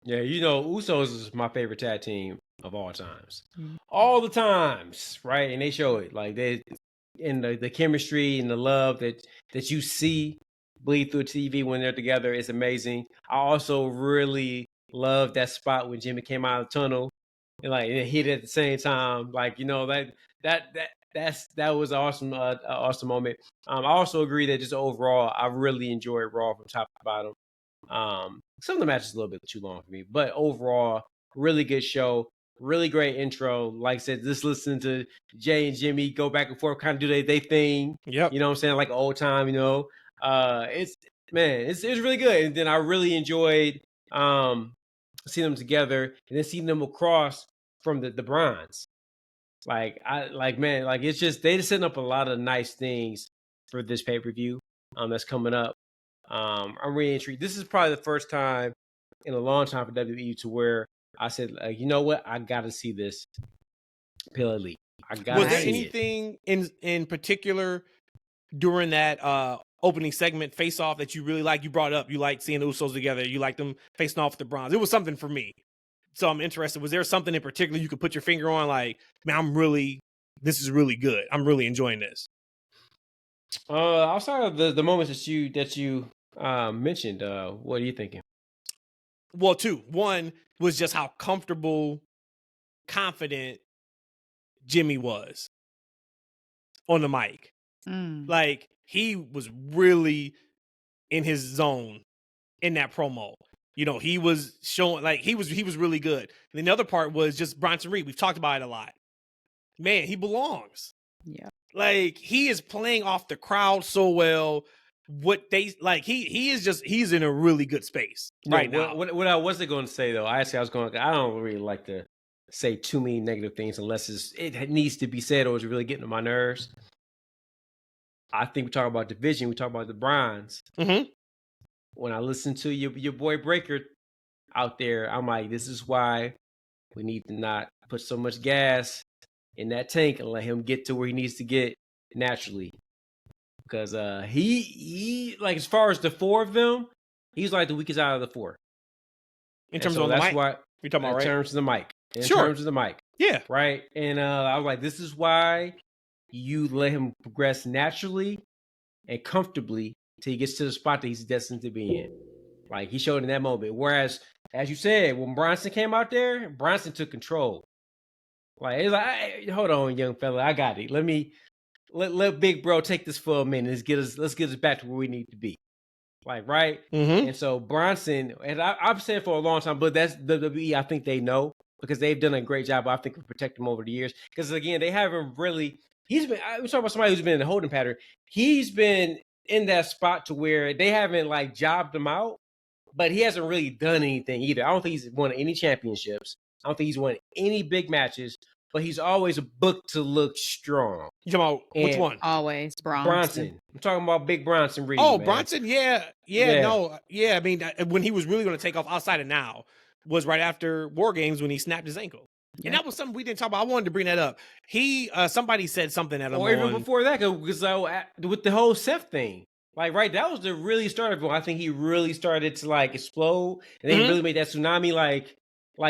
Yeah, Usos is my favorite tag team of all times. All the times, right? And they show it. Like they in the chemistry and the love that you see bleed through TV when they're together is amazing. I also really love that spot when Jimmy came out of the tunnel and like it hit at the same time. Like, that was awesome, awesome moment. I also agree that just overall, I really enjoyed Raw from top to bottom. Some of the matches a little bit too long for me, but overall, really good show. Really great intro. Like I said, just listening to Jay and Jimmy go back and forth, kind of do their thing. Yep. You know what I'm saying? Like old time, it's really good. And then I really enjoyed seeing them together and then seeing them across from the Brons. It's just they're setting up a lot of nice things for this pay-per-view that's coming up. I'm really intrigued. This is probably the first time in a long time for WWE to where I said, you know what? I got to see this Pale Elite. Was there anything in particular during that opening segment face off that you really like? You brought up, you liked seeing the Usos together. You liked them facing off with the Brons. It was something for me. So I'm interested. Was there something in particular you could put your finger on? Like, man, this is really good. I'm really enjoying this. Outside of the moments that you mentioned, what are you thinking? Well, two. One was just how comfortable, confident Jimmy was on the mic. Like, he was really in his zone in that promo. He was showing like he was really good. And then the other part was just Bronson Reed. We've talked about it a lot. Man, he belongs. Yeah. Like, he is playing off the crowd so well. What they like, he's in a really good space right now. What I wasn't going to say though, I don't really like to say too many negative things unless it needs to be said or it's really getting on my nerves. I think we talk about division, we talk about the Brons. Mm-hmm. When I listen to your boy Breaker out there, I'm like, this is why we need to not put so much gas in that tank and let him get to where he needs to get naturally. Because he like, as far as the four of them, he's like the weakest out of the four. In terms of the mic? You're talking about, right? In terms of the mic. Terms of the mic. Yeah. Right? And I was like, this is why you let him progress naturally and comfortably till he gets to the spot that he's destined to be in. Like, he showed in that moment. Whereas, as you said, when Bronson came out there, Bronson took control. Like, it's like, hey, hold on, young fella, I got it. Let big bro take this for a minute. Let's get us back to where we need to be. Like, right? Mm-hmm. And so Bronson, and I've said for a long time, but that's WWE, I think they know, because they've done a great job, I think, of protecting him over the years. Because again, they haven't really, we're talking about somebody who's been in a holding pattern. He's been in that spot to where they haven't like jobbed him out, but he hasn't really done anything either. I don't think he's won any championships. I don't think he's won any big matches, but he's always booked to look strong. You talking about which one? Always Bronson. I'm talking about Big Bronson Reed. Oh, man. Bronson, yeah. I mean, when he was really going to take off outside of now was right after War Games when he snapped his ankle. Yeah. And that was something we didn't talk about. I wanted to bring that up. Somebody said something at him. Or even before that, because with the whole Seth thing. Like, right, that was the really start of it. I think he really started to like explode, and then he really made that tsunami. Like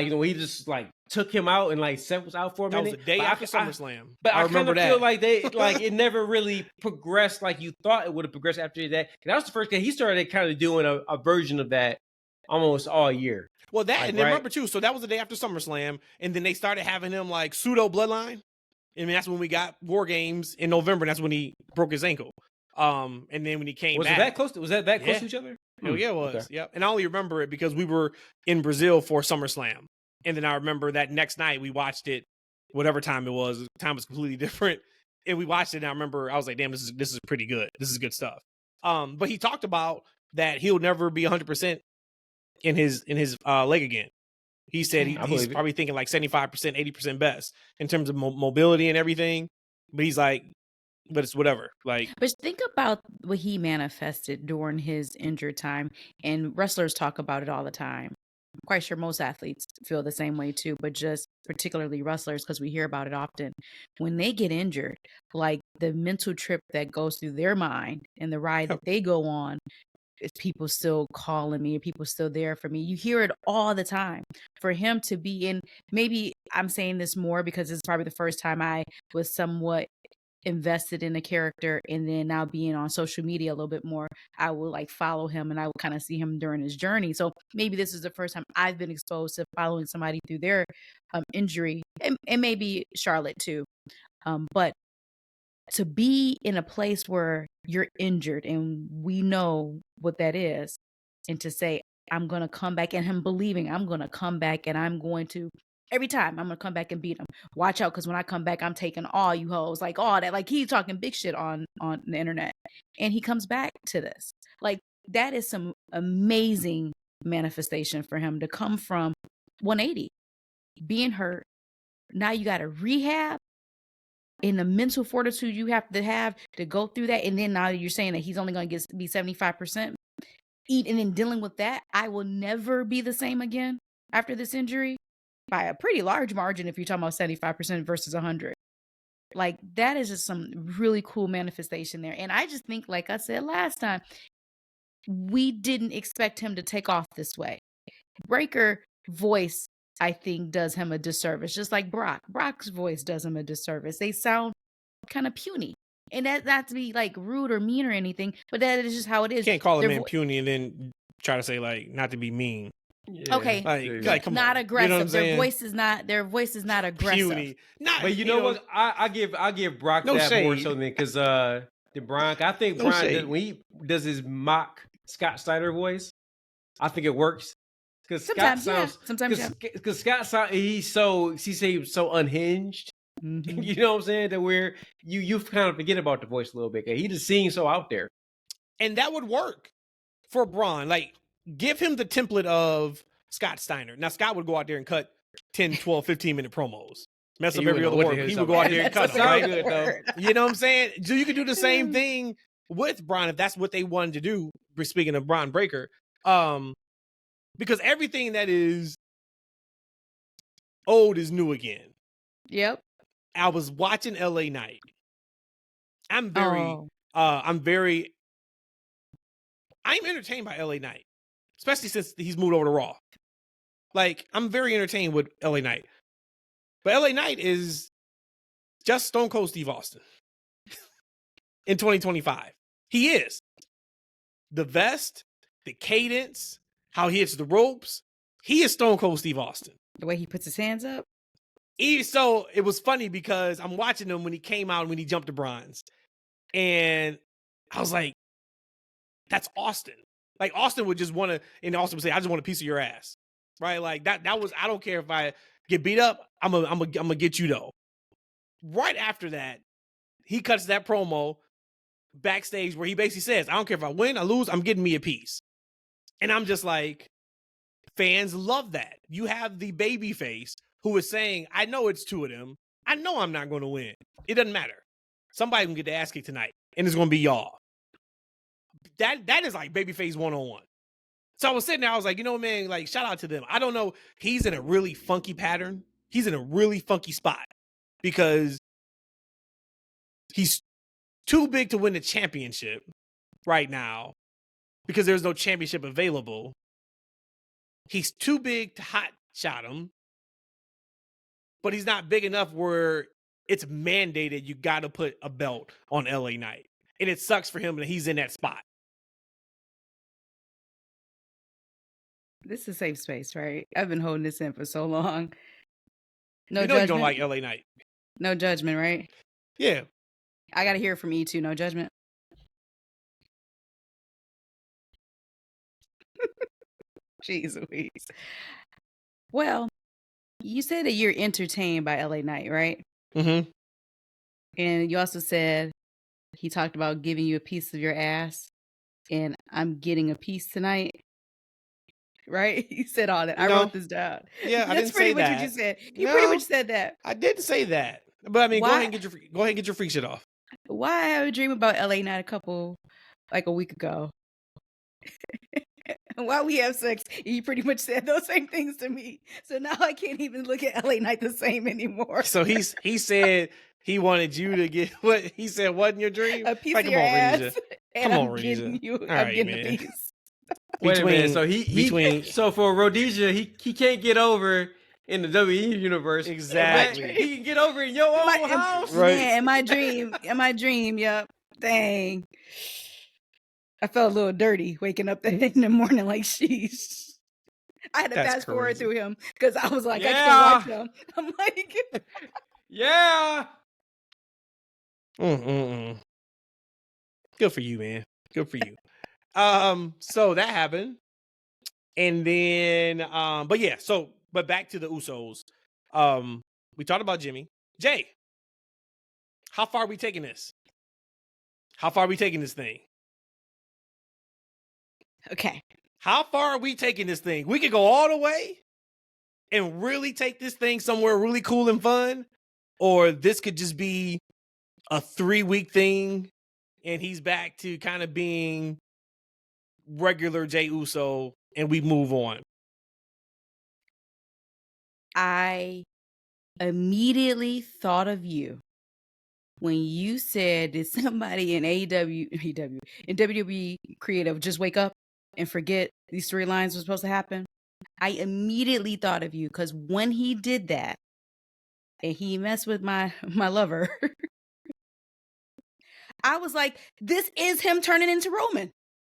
he just like took him out, and like Seth was out for a minute. That was the day after SummerSlam. But I remember that. Feel like they like it never really progressed like you thought it would have progressed after that. That was the first game he started kind of doing a version of that almost all year. Well, and then remember too. So that was the day after SummerSlam, and then they started having him like pseudo bloodline. I mean, that's when we got War Games in November. And that's when he broke his ankle. And then when he came back, was that close to each other? Hell yeah, it was. Okay. Yep. And I only remember it because we were in Brazil for SummerSlam. And then I remember that next night we watched it, whatever time it was. The time was completely different. And we watched it, and I remember I was like, damn, this is pretty good. This is good stuff. But he talked about that he'll never be 100% in his leg again. He said he's probably thinking like 75%, 80% best in terms of mobility and everything. But he's like, but it's whatever. Like, But think about what he manifested during his injured time, and wrestlers talk about it all the time. I'm quite sure most athletes feel the same way too, but just particularly wrestlers, because we hear about it often. When they get injured, like the mental trip that goes through their mind and the ride that they go on, is people still calling me, people still there for me. You hear it all the time. For him to be in, maybe I'm saying this more because it's probably the first time I was somewhat invested in a character, and then now being on social media a little bit more, I will like follow him and I will kind of see him during his journey. So maybe this is the first time I've been exposed to following somebody through their injury, and maybe Charlotte too. But to be in a place where you're injured and we know what that is, and to say, I'm going to come back, and him believing I'm going to come back and I'm going to, every time I'm going to come back and beat him. Watch out, because when I come back, I'm taking all you hoes, like all that. Like he's talking big shit on the internet, and he comes back to this. Like that is some amazing manifestation for him to come from 180, being hurt. Now you got to rehab, in the mental fortitude you have to go through that. And then now you're saying that he's only going to be 75%. And then dealing with that, I will never be the same again after this injury by a pretty large margin if you're talking about 75% versus 100. Like that is just some really cool manifestation there. And I just think, like I said last time, we didn't expect him to take off this way. Breaker voice, I think, does him a disservice, just like Brock. Brock's voice does him a disservice. They sound kind of puny. And that's not to be like rude or mean or anything, but that is just how it is. You can't call a man puny and then try to say like not to be mean. Yeah. Okay, like come not on. aggressive. You know their voice is not aggressive. Puny. Not, but you know what? I give Brock that shade. more so than because the Bron. I think Bron does, when he does his mock Scott Steiner voice, I think it works. Because Scott sounds because Scott sounds he seems so unhinged. Mm-hmm. You know what I'm saying? That where you kind of forget about the voice a little bit. He just seems so out there. And that would work for Bron. Like, give him the template of Scott Steiner. Now, Scott would go out there and cut 10, 12, 15-minute promos. Mess up every other word. He would go out there and cut them, right? Good, though. You know what I'm saying? So you could do the same thing with Bron if that's what they wanted to do. Speaking of Bron Breakker. Because everything that is old is new again. Yep. I was watching LA Knight. I'm entertained by LA Knight, especially since he's moved over to Raw. Like, I'm very entertained with LA Knight. But LA Knight is just Stone Cold Steve Austin in 2025. He is. The vest, the cadence, how he hits the ropes. He is Stone Cold Steve Austin. The way he puts his hands up. So it was funny because I'm watching him when he came out and when he jumped to bronze. And I was like, that's Austin. Like Austin would just want to, and Austin would say, I just want a piece of your ass. Right? Like that was, I don't care if I get beat up, I'm gonna get you though. Right after that, he cuts that promo backstage where he basically says, I don't care if I win, I lose, I'm getting me a piece. And I'm just like, fans love that. You have the baby face who is saying, I know it's two of them. I know I'm not going to win. It doesn't matter. Somebody can get the ass kicked tonight, and it's going to be y'all. That is like babyface 101. So I was sitting there, I was like, you know, man, like, shout out to them. I don't know. He's in a really funky pattern. He's in a really funky spot because he's too big to win the championship right now because there's no championship available. He's too big to hot shot him. But he's not big enough where it's mandated you got to put a belt on LA Knight. And it sucks for him that he's in that spot. This is a safe space, right? I've been holding this in for so long. No you know judgment. You don't like LA Knight. No judgment, right? Yeah. I got to hear from you too. No judgment. Jeez Louise. Well, you said that you're entertained by LA Knight, right? Mm-hmm. And you also said he talked about giving you a piece of your ass, and I'm getting a piece tonight. Right? You said all that. I wrote this down. Yeah, I That's didn't pretty say much that. what you said. You pretty No. much said that. I didn't say that. But I mean, go Why- ahead and get your freak shit off. Why I have a dream about LA Knight a week ago? And while we have sex, you pretty much said those same things to me. So now I can't even look at LA Knight the same anymore. So he said he wanted you to get what he said. What in your dream? A piece Like, of come your on, ass. Rhodesia. And Come I'm on, getting Rhodesia. you. All I'm right, getting man. a piece. Wait a minute. So between so for Rhodesia, he can't get over in the WWE universe. Exactly. But he can get over in your own house. Right. Yeah, in my dream, yep. Dang. I felt a little dirty waking up in the morning like, sheesh. I had to That's fast forward crazy. through him because I was like, I Yeah. can't watch him. I'm like, Yeah. Good for you, man. Good for you. So that happened. And then but back to the Usos. We talked about Jimmy. Jay, how far are we taking this? How far are we taking this thing? okay. How far are we taking this thing? We could go all the way and really take this thing somewhere really cool and fun, or this could just be a 3-week thing and he's back to kind of being regular Jey Uso and we move on. I immediately thought of you when you said, did somebody in in WWE creative just wake up and forget these storylines were supposed to happen? I immediately thought of you because when he did that and he messed with my lover, I was like, this is him turning into Roman.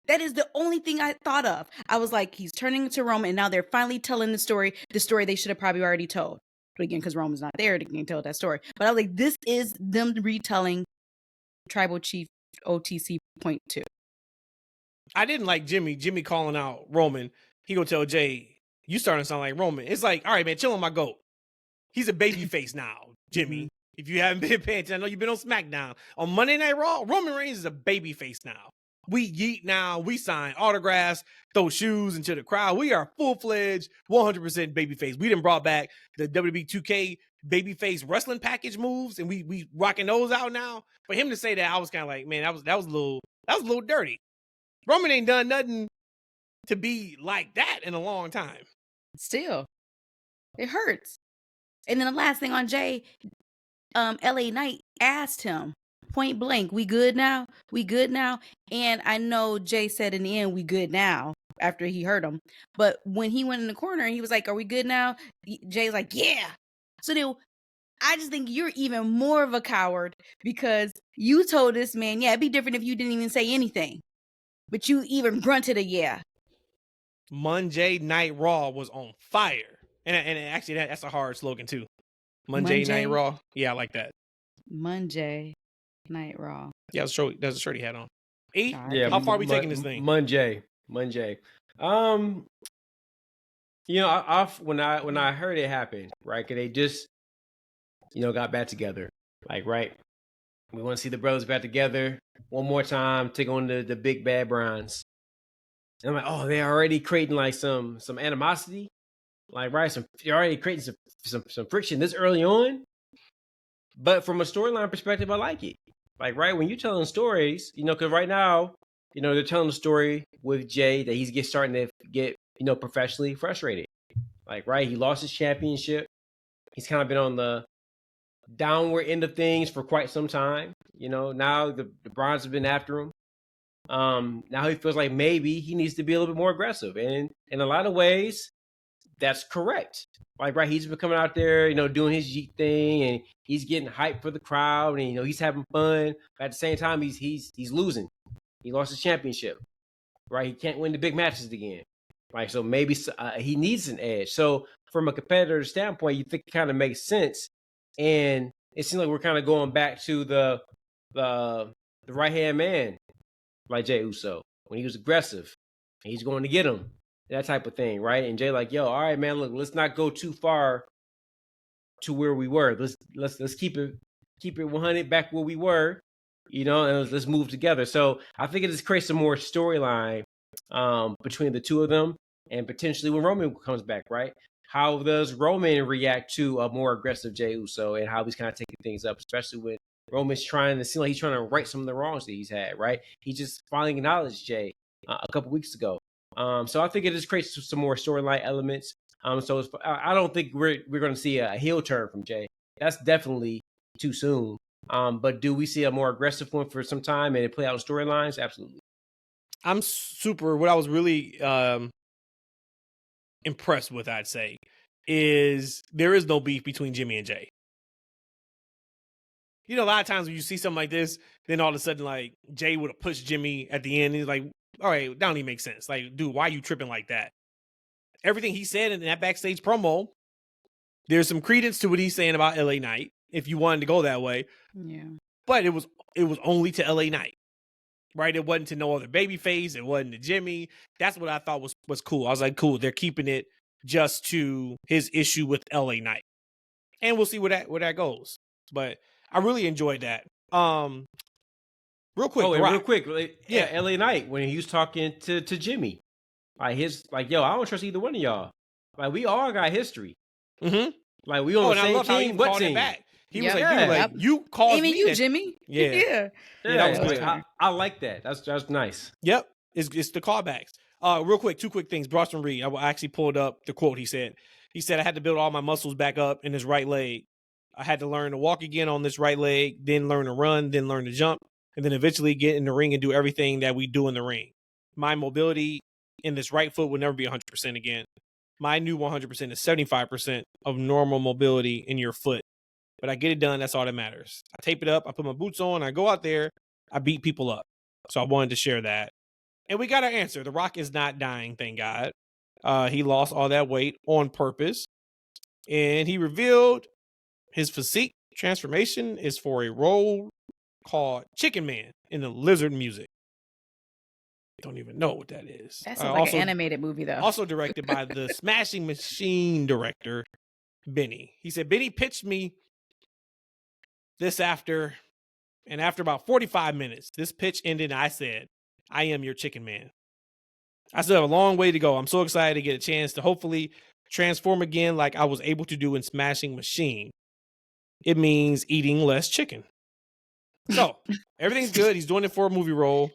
That is the only thing I thought of. I was like, he's turning into Roman, and now they're finally telling the story they should have probably already told. But again, because Roman's not there, they can't tell that story. But I was like, this is them retelling Tribal Chief OTC point 2. I didn't like Jimmy calling out Roman. He gonna tell Jay, you starting to sound like Roman. It's like, all right, man, chill on my goat. He's a baby face now, Jimmy. If you haven't been paying attention, I know you've been on SmackDown. On Monday Night Raw, Roman Reigns is a baby face now. We yeet now. We sign autographs, throw shoes into the crowd. We are full-fledged, 100% babyface. We done brought back the WWE 2K babyface wrestling package moves, and we rocking those out now. For him to say that, I was kind of like, man, that was a little dirty. Roman ain't done nothing to be like that in a long time. Still, It hurts. And then the last thing on Jay, LA Knight asked him point blank, we good now? We good now? And I know Jay said in the end, we good now, after he heard him. But when he went in the corner and he was like, are we good now? Jay's like, yeah. So then I just think you're even more of a coward because you told this man, yeah, it'd be different if you didn't even say anything. But you even grunted a yeah. Monday Night Raw was on fire. And actually, that's a hard slogan, too. Monday Night Raw. Yeah, I like that. Monday Night Raw. Yeah, that's a shirt he had on. Yeah, how far are we taking this thing? Monday. You know, when I heard it happen, right? Cause they just, got back together. Like, right? We want to see the brothers back together one more time, take on the big bad Brons. And I'm like, oh, they're already creating like some animosity, like right? They're already creating some friction this early on. But from a storyline perspective, I like it. Like, right, when you're telling stories, because right now, they're telling the story with Jay that he's starting to get, professionally frustrated. Like, right, he lost his championship. He's kind of been on the downward end of things for quite some time. Now the Brons have been after him. Now he feels like maybe he needs to be a little bit more aggressive. And in a lot of ways, that's correct. Like, right, he's been coming out there, doing his Yeet thing, and he's getting hyped for the crowd, and he's having fun. But at the same time, he's losing. He lost his championship, right? He can't win the big matches again, right? So maybe he needs an edge. So from a competitor standpoint, you think it kind of makes sense, and it seems like we're kind of going back to the right hand man, like Jey Uso, when he was aggressive, and he's going to get him. that type of thing, right? And Jay like, yo, all right, man, look, let's not go too far to where we were. Let's keep it 100 back where we were, and let's move together. So I think it just creates some more storyline between the two of them, and potentially when Roman comes back, right? How does Roman react to a more aggressive Jey Uso, and how he's kind of taking things up, especially when Roman's trying to seem like he's trying to right some of the wrongs that he's had, right? He just finally acknowledged Jey a couple weeks ago. So I think it just creates some more storyline elements. So I don't think we're going to see a heel turn from Jey. That's definitely too soon. But do we see a more aggressive one for some time and it play out storylines? Absolutely. What I was really impressed with, I'd say, is there is no beef between Jimmy and Jey. A lot of times when you see something like this, then all of a sudden, like, Jey would have pushed Jimmy at the end. And he's like, all right, that don't even make sense. Like, dude, why are you tripping like that? Everything he said in that backstage promo, there's some credence to what he's saying about LA Knight, if you wanted to go that way. Yeah. But it was only to LA Knight, right? It wasn't to no other babyface. It wasn't to Jimmy. That's what I thought was cool. I was like, cool, they're keeping it just to his issue with LA Knight. And we'll see where that goes. But I really enjoyed that. Real quick. Real quick. Yeah, LA Knight, when he was talking to Jimmy. Like, yo, I don't trust either one of y'all. Like, we all got history. Mm-hmm. Like, we on the same team. What team? Back. He Yeah. was like, you called me. You, Jimmy. Yeah. That was good. I like that. That's nice. Yep. It's the callbacks. Real quick, two quick things. Bronson Reed, I actually pulled up the quote he said. He said, I had to build all my muscles back up in his right leg. I had to learn to walk again on this right leg, then learn to run, then learn to jump, and then eventually get in the ring and do everything that we do in the ring. My mobility in this right foot will never be 100% again. My new 100% is 75% of normal mobility in your foot. But I get it done. That's all that matters. I tape it up. I put my boots on. I go out there. I beat people up. So I wanted to share that. And we got our answer. The Rock is not dying, thank God. He lost all that weight on purpose. And he revealed his physique transformation is for a role called Chicken Man in the Lizard music. Don't even know what that is. That sounds like an animated movie, though. Also directed by the Smashing Machine director, Benny. He said, Benny pitched me this after about 45 minutes. This pitch ended, and I said, I am your Chicken Man. I still have a long way to go. I'm so excited to get a chance to hopefully transform again like I was able to do in Smashing Machine. It means eating less chicken. So, everything's good. He's doing it for a movie role.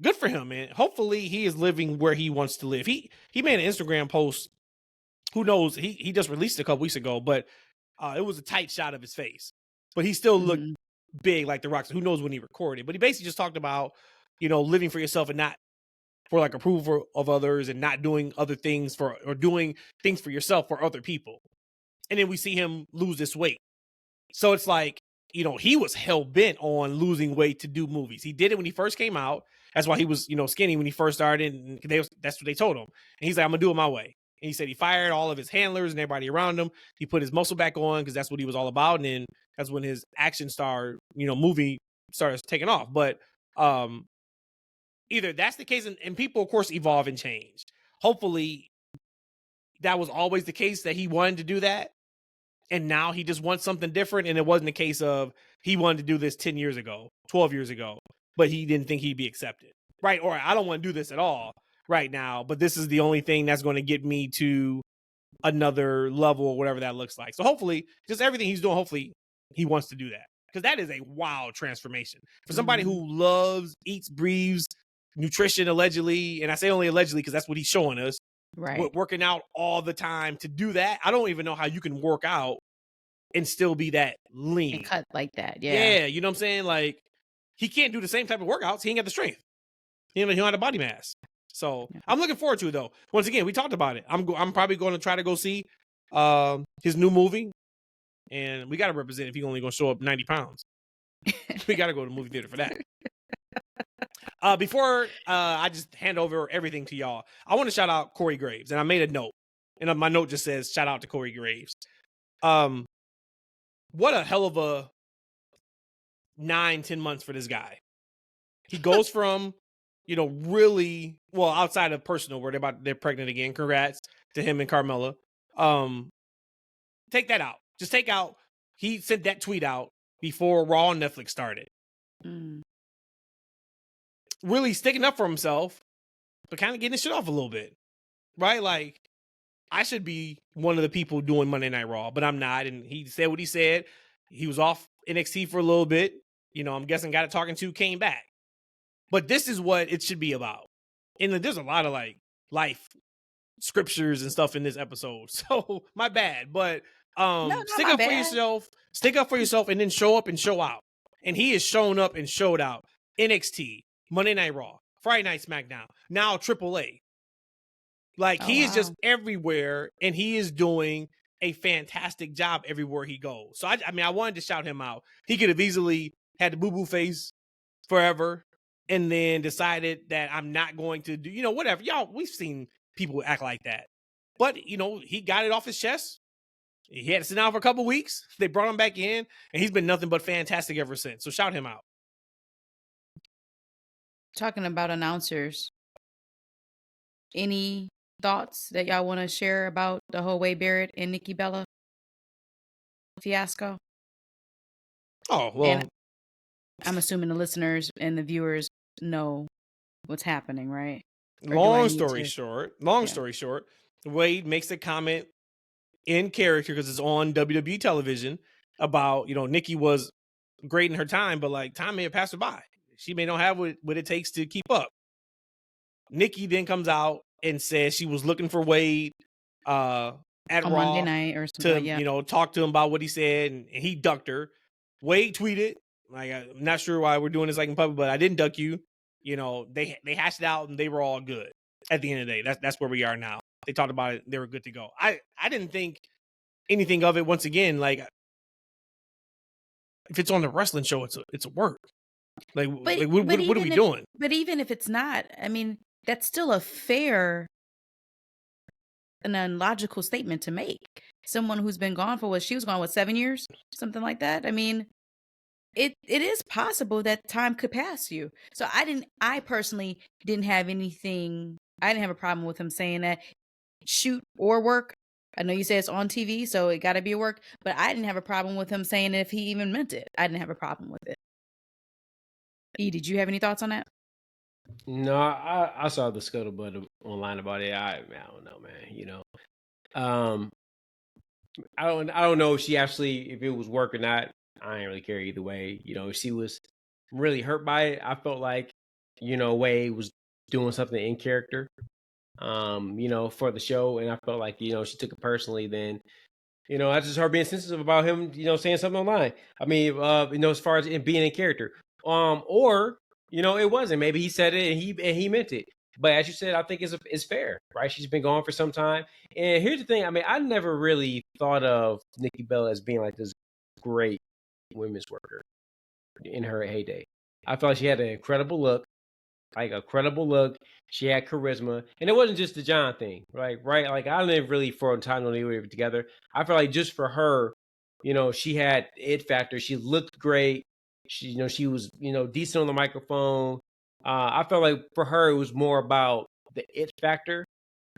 Good for him, man. Hopefully, he is living where he wants to live. He made an Instagram post. Who knows? He just released it a couple weeks ago, but it was a tight shot of his face. But he still looked big like The Rock. So who knows when he recorded? But he basically just talked about, living for yourself and not for like approval of others, and not doing other things or doing things for yourself for other people. And then we see him lose this weight. So it's like, he was hell bent on losing weight to do movies. He did it when he first came out. That's why he was, skinny when he first started. And that's what they told him. And he's like, I'm going to do it my way. And he said he fired all of his handlers and everybody around him. He put his muscle back on because that's what he was all about. And then that's when his action star, movie started taking off. But either that's the case, and people, of course, evolve and change. Hopefully, that was always the case, that he wanted to do that. And now he just wants something different. And it wasn't a case of he wanted to do this 10 years ago, 12 years ago, but he didn't think he'd be accepted. Right? Or I don't want to do this at all right now, but this is the only thing that's going to get me to another level or whatever that looks like. So hopefully, just everything he's doing, hopefully he wants to do that. Because that is a wild transformation. For somebody who loves, eats, breathes nutrition, allegedly, and I say only allegedly because that's what he's showing us, right? Working out all the time to do that. I don't even know how you can work out and still be that lean. And cut like that, yeah. Yeah, you know what I'm saying? Like, he can't do the same type of workouts. He ain't got the strength. He don't have the body mass. So I'm looking forward to it, though. Once again, we talked about it. I'm probably going to try to go see his new movie, and we got to represent if he's only going to show up 90 pounds. We got to go to the movie theater for that. Before I just hand over everything to y'all, I want to shout out Corey Graves, and I made a note, and my note just says shout out to Corey Graves. What a hell of a 9-10 months for this guy. He goes from really well, outside of personal, where they're pregnant again. Congrats to him and Carmella. Take that out. Just take out. He sent that tweet out before Raw on Netflix started. Really sticking up for himself, but kind of getting his shit off a little bit, right? Like, I should be one of the people doing Monday Night Raw, but I'm not. And he said what he said. He was off NXT for a little bit. You know, I'm guessing got it talking to, came back. But this is what it should be about. And there's a lot of like life scriptures and stuff in this episode. So my bad. But stick up for yourself. Stick up for yourself and then show up and show out. And he has shown up and showed out. NXT, Monday Night Raw, Friday Night SmackDown, now AAA. Like, he is just everywhere, and he is doing a fantastic job everywhere he goes. So, I mean, I wanted to shout him out. He could have easily had the boo-boo face forever and then decided that I'm not going to do, whatever. Y'all, we've seen people act like that. But, he got it off his chest. He had to sit down for a couple weeks. They brought him back in, and he's been nothing but fantastic ever since. So, shout him out. Talking about announcers, any thoughts that y'all want to share about the whole Wade Barrett and Nikki Bella fiasco? Oh, well. And I'm assuming the listeners and the viewers know what's happening, right? Long story short, Wade makes a comment in character because it's on WWE television about, Nikki was great in her time, but like time may have passed her by. She may not have what it takes to keep up. Nikki then comes out and says she was looking for Wade at on Raw Monday night or something. to talk to him about what he said, and he ducked her. Wade tweeted, like, I'm not sure why we're doing this like in public, but I didn't duck you. They hashed it out and they were all good. At the end of the day, that's where we are now. They talked about it, they were good to go. I didn't think anything of it. Once again, like, if it's on the wrestling show, it's a work. Like, what are we doing? But even if it's not, I mean, that's still a fair and unlogical statement to make. Someone who's been gone for she was gone 7 years, something like that. I mean, it is possible that time could pass you. So I personally didn't have anything. I didn't have a problem with him saying that. Shoot or work. I know you say it's on TV, so it got to be a work. But I didn't have a problem with him saying it if he even meant it. I didn't have a problem with it. E, did you have any thoughts on that? No, I saw the scuttlebutt online about it. I don't know, man. I don't know if she actually, if it was work or not. I didn't really care either way. If she was really hurt by it, I felt like, Wade was doing something in character, for the show, and I felt like, she took it personally. Then, that's just her being sensitive about him, saying something online. I mean, as far as it being in character. Or it wasn't. Maybe he said it and he meant it. But as you said, I think it's fair, right? She's been gone for some time. And here's the thing. I mean, I never really thought of Nikki Bella as being like this great women's worker in her heyday. I thought she had an incredible look, She had charisma, and it wasn't just the John thing, right? Like, I didn't really for a time when they were together. I felt like just for her, she had it factor. She looked great. She was, decent on the microphone. I felt like for her, it was more about the it factor,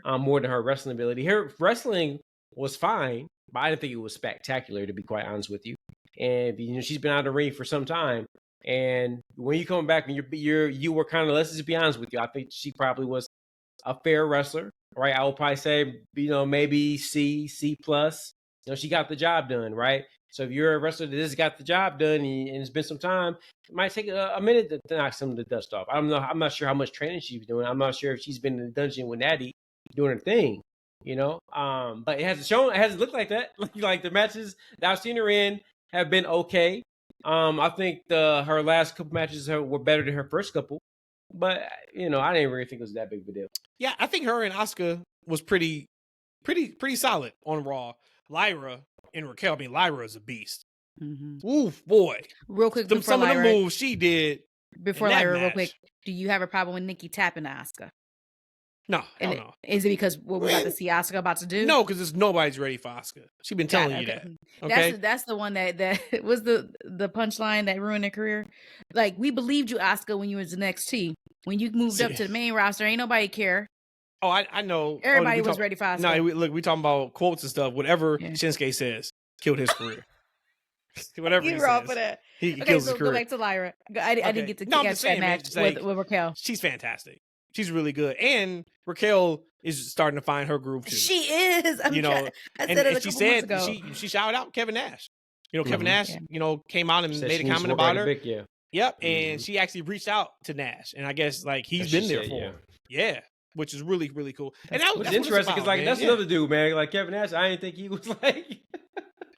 more than her wrestling ability. Her wrestling was fine, but I didn't think it was spectacular, to be quite honest with you. And she's been out of the ring for some time. And when you come back and you were kind of, let's just be honest with you, I think she probably was a fair wrestler, right? I would probably say, maybe C plus. She got the job done, right? So if you're a wrestler that just got the job done and it's been some time, it might take a minute to knock some of the dust off. I'm not sure how much training she's doing. I'm not sure if she's been in the dungeon with Natty doing her thing, But it hasn't looked like that. Like the matches that I've seen her in have been okay. I think her last couple matches were better than her first couple, but I didn't really think it was that big of a deal. Yeah, I think her and Asuka was pretty solid on Raw. Lyra and Raquel. I mean, Lyra is a beast. Mm-hmm. Oof, boy. Real quick, some of the moves she did. Before Lyra, real quick, do you have a problem with Nikki tapping to Asuka? No, hell no. Is it because what we're about to see Asuka about to do? No, because nobody's ready for Asuka. She's been telling you that. Okay? That's the one that was the punchline that ruined her career. Like, we believed you, Asuka, when you was in NXT, When you moved up to the main roster, ain't nobody care. Oh, I know. Everybody was ready for Asuka. No, look, we talking about quotes and stuff. Whatever Yeah. Shinsuke says killed his career. Whatever he You're off says, for that. he Okay, kills so his go career. back to Lyra. I didn't get to No, I'm catch just saying, that man, match it's like, with Raquel. She's fantastic. She's really good, and Raquel is starting to find her groove too. She is. I said it a couple months ago. She shouted out Kevin Nash. You know, Kevin Nash, came out and Said made a she needs to comment work about on her. it big, Yep, and she actually reached out to Nash, and I guess like he's been there for her. Yeah, which is really, really cool. And that's interesting because like that's another dude, man. Like Kevin Nash, I didn't think he was like.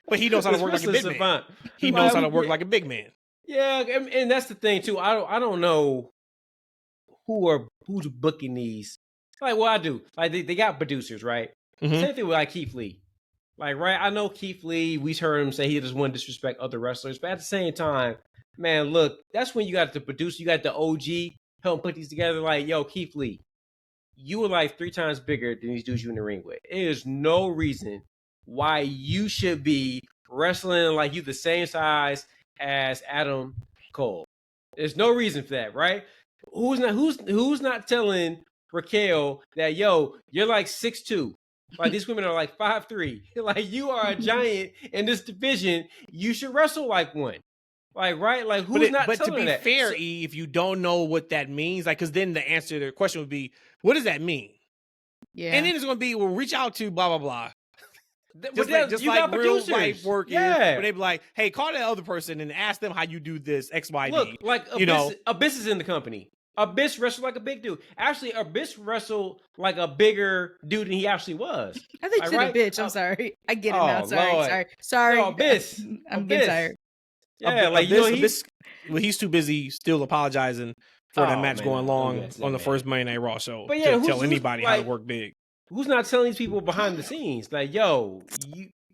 But he knows how to work like a big man. He knows how to work like a big man. Yeah, and that's the thing too. I don't know who's booking these. Like, well, I do. Like, they got producers, right? Mm-hmm. Same thing with like Keith Lee. Like, right? I know Keith Lee. We heard him say he just wouldn't disrespect other wrestlers, but at the same time, man, look, that's when you got the producer, you got the OG help put these together. Like, yo, Keith Lee, you were like 3 times bigger than these dudes you in the ring with. There's no reason why you should be wrestling like you the same size as Adam Cole. There's no reason for that, right? Who's not telling Raquel that, yo, you're like 6'2"? Like, these women are like 5'3". Like, you are a giant in this division. You should wrestle like one. Like, right? Like, who's not telling her that? But to be fair, E, if you don't know what that means, like, because then the answer to the question would be, what does that mean? Yeah. And then it's going to be, well, reach out to blah, blah, blah. Just you like got real producers. life work is. But they'd be like, hey, call that other person and ask them how you do this, X, Y, D. Look, like, Abyss is in the company. Abyss wrestled like a big dude. Actually, Abyss wrestled like a bigger dude than he actually was. I think you said a bitch. I'm sorry. I get it now. Sorry. No, Abyss. I'm getting tired. Yeah, like, Abyss, he's too busy still apologizing for that match going long on the first Monday Night Raw show. But to tell anybody how to work big. Who's not telling these people behind the scenes? Like, yo,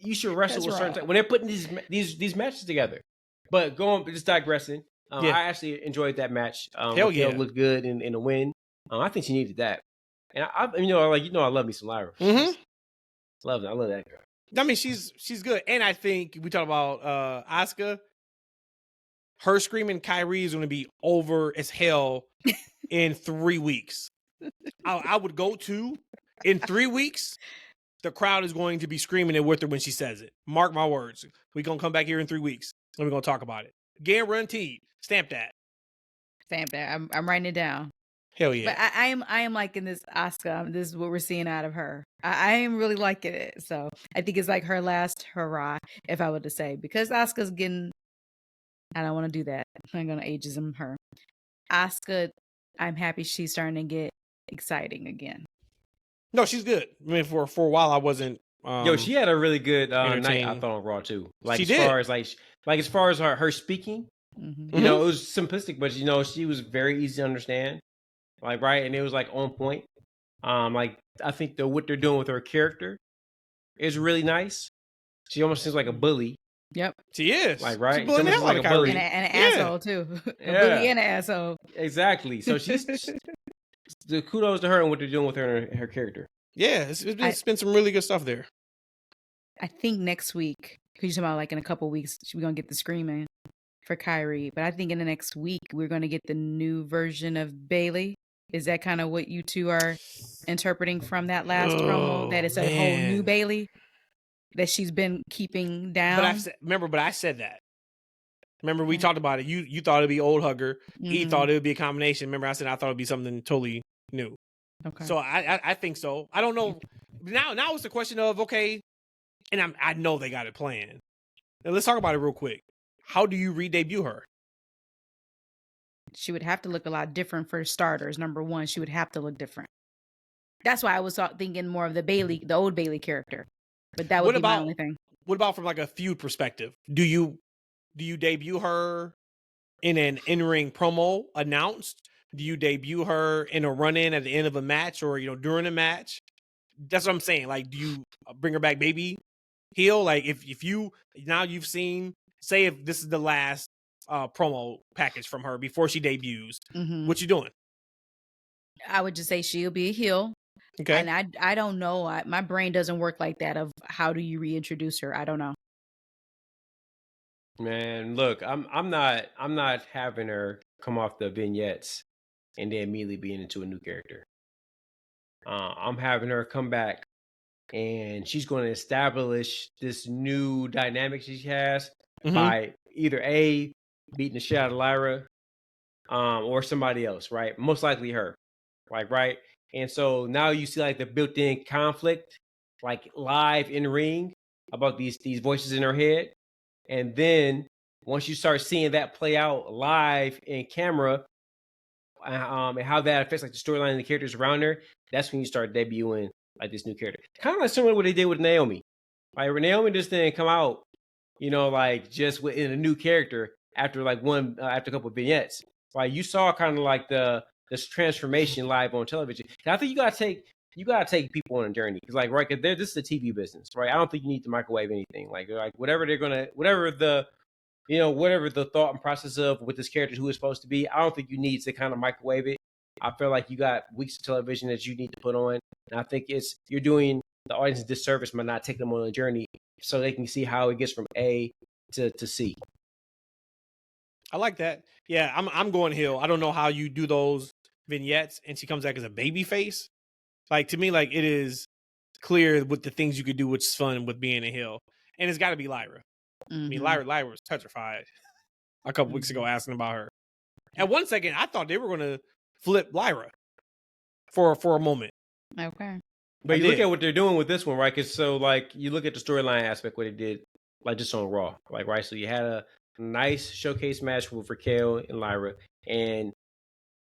you should wrestle with certain time when they're putting these matches together. But just digressing. I actually enjoyed that match. Hell yeah, looked good in the win. I think she needed that. And I love me some Lyra. Mm-hmm. I love that girl. I mean, she's good, and I think we talk about Asuka. Her screaming Kyrie is going to be over as hell in 3 weeks. I would go to in 3 weeks. The crowd is going to be screaming it with her when she says it. Mark my words. We're going to come back here in 3 weeks and we're going to talk about it. Guaranteed. Stamp that. I'm writing it down. Hell yeah. But I am liking this Asuka. This is what we're seeing out of her. I am really liking it. So I think it's like her last hurrah, if I were to say, because Asuka's getting, I don't want to do that. I'm going to ageism her. Asuka, I'm happy she's starting to get exciting again. No, she's good. I mean, for a while I wasn't. She had a really good night, I thought, on Raw too. Like, she as far as her speaking, mm-hmm. You know, it was simplistic, but she was very easy to understand. Like, right, and it was like on point. Like, I think what they're doing with her character is really nice. She almost seems like a bully. Yep, she is. Like, right, she's bullying like a bully and an asshole too. A bully and an asshole. Exactly. So she's the kudos to her and what they're doing with her and her character. Yeah, it's been some really good stuff there. I think next week, because you're talking about like in a couple weeks, we're gonna get the screaming for Kyrie. But I think in the next week we're gonna get the new version of Bayley. Is that kind of what you two are interpreting from that last promo? That it's a whole new Bayley that she's been keeping down. But I said that. Remember, we talked about it. You thought it'd be old hugger. Mm-hmm. He thought it would be a combination. Remember, I said I thought it'd be something totally new. Okay. So I think so. I don't know. Now it's the question of, okay, and I know they got it planned. Now let's talk about it real quick. How do you re-debut her? She would have to look a lot different for starters. Number one, she would have to look different. That's why I was thinking more of the old Bayley character. But that would be my only thing. What about from like a feud perspective? Do you debut her in an in-ring promo announced? Do you debut her in a run-in at the end of a match or, during a match? That's what I'm saying. Like, do you bring her back baby heel? Like, if you've seen, say if this is the last promo package from her before she debuts, what you doing? I would just say she'll be a heel. Okay. And I don't know. My brain doesn't work like that of how do you reintroduce her? I don't know. Man, look, I'm not having her come off the vignettes and then immediately being into a new character. I'm having her come back, and she's going to establish this new dynamic she has by either A, beating the shit out of Lyra, or somebody else, right? Most likely her, like, right? And so now you see like the built-in conflict, like live in ring about these voices in her head. And then once you start seeing that play out live in camera, and how that affects like the storyline and the characters around her, that's when you start debuting like this new character. Kind of like similar to what they did with Naomi. Like Naomi just didn't come out, like just within a new character after like after a couple of vignettes. Like you saw kind of like this transformation live on television. And I think you gotta take people on a journey, because like right, this is a TV business, right? I don't think you need to microwave anything. Like whatever the thought and process of with this character who is supposed to be, I don't think you need to kind of microwave it. I feel like you got weeks of television that you need to put on, and I think you're doing the audience a disservice by not taking them on a journey so they can see how it gets from A to C. I like that. Yeah, I'm going heel. I don't know how you do those vignettes and she comes back as a baby face. Like to me, like it is clear with the things you could do, which is fun with being a heel, and it's got to be Lyra. I mean, Lyra was petrified a couple weeks ago asking about her. At 1 second, I thought they were going to flip Lyra for a moment. Okay. But you look at what they're doing with this one, right? Because so, like, you look at the storyline aspect, what they did, like, just on Raw. Like, right? So you had a nice showcase match with Raquel and Lyra. And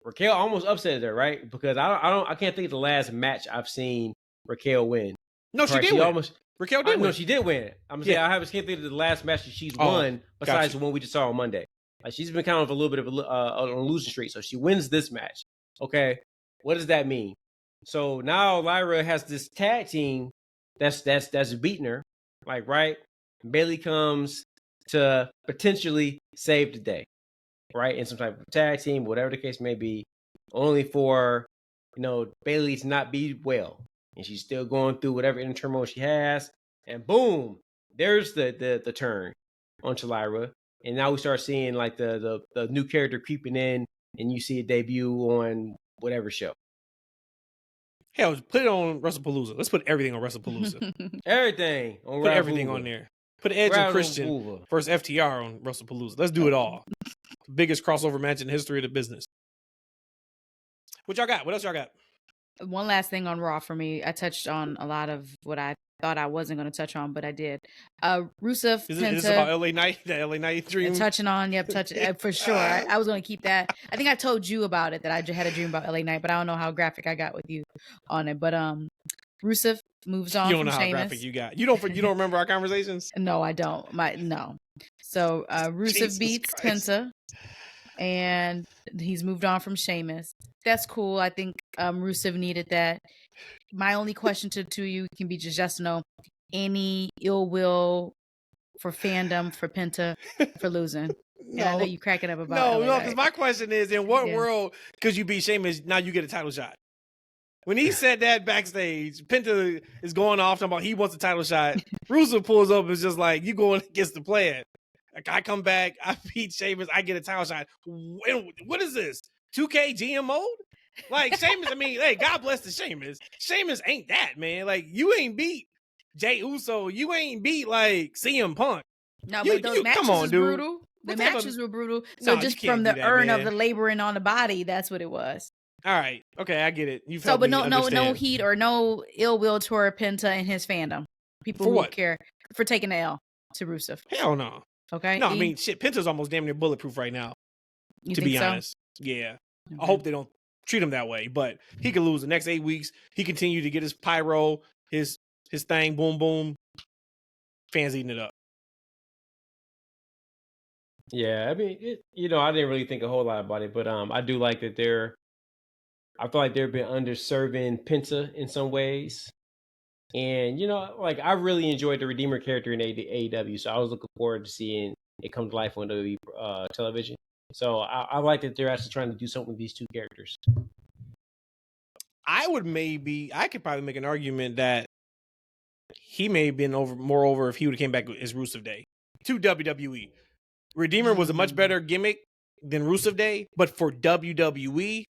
Raquel almost upset her, right? Because I can't think of the last match I've seen Raquel win. No, she did win. Raquel did win. No, she did win. I'm saying I can't think of the last match that she's won besides the one we just saw on Monday. Like she's been kind of a little bit of on a losing streak, so she wins this match. Okay, what does that mean? So now Lyra has this tag team that's beating her, like right. Bayley comes to potentially save the day, right? In some type of tag team, whatever the case may be, only for Bayley to not be well. And she's still going through whatever inner turmoil she has. And boom, there's the turn onto Lyra. And now we start seeing like the new character creeping in, and you see a debut on whatever show. Hell, put it on WrestlePalooza. Let's put everything on WrestlePalooza. Everything on Put everything on there. Put Edge and Christian versus FTR on WrestlePalooza. Let's do it all. Biggest crossover match in the history of the business. What y'all got? What else y'all got? One last thing on Raw for me. I touched on a lot of what I thought I wasn't going to touch on, but I did. Rusev, is this about LA Knight? The LA Knight dream? Touching on, for sure. I was going to keep that. I think I told you about it, that I just had a dream about LA Knight, but I don't know how graphic I got with you on it. But Rusev moves on. You don't know Sheamus. how graphic you got. You don't remember our conversations? No, I don't. No. So Rusev beats Penta, and he's moved on from Sheamus. That's cool. I think Rusev needed that. My only question to you can be just know, any ill will for fandom for Penta for losing? No. And I know you cracking up about No, because my question is, in what world could you beat Sheamus, now you get a title shot? When he said that backstage, Penta is going off talking about he wants a title shot. Rusev pulls up and is just like, you going against the plan. Like, I come back, I beat Sheamus, I get a title shot. What is this? 2K GM mode? Like, Sheamus, I mean, hey, God bless the Sheamus. Sheamus ain't that, man. Like, you ain't beat Jey Uso. You ain't beat, like, CM Punk. No, but those matches was brutal. The matches were brutal. So just from the urn of the laboring on the body, that's what it was. All right. Okay, I get it. But no heat or no ill will toward Penta and his fandom. People who care for taking the L to Rusev. Hell no. Okay. No, I mean, shit, Penta's almost damn near bulletproof right now. You to be honest. Yeah. Okay. I hope they don't treat him that way, but he could lose the next 8 weeks. He continued to get his pyro, his thing, boom, boom. Fans eating it up. Yeah, I mean, I didn't really think a whole lot about it, but I do like that I feel like they've been underserving Penta in some ways. And, like I really enjoyed the Redeemer character in AEW, so I was looking forward to seeing it come to life on WWE television. So I like that they're actually trying to do something with these two characters. I could probably make an argument that he may have been more over if he would have came back as Rusev Day to WWE. Redeemer was a much better gimmick than Rusev Day, but for WWE,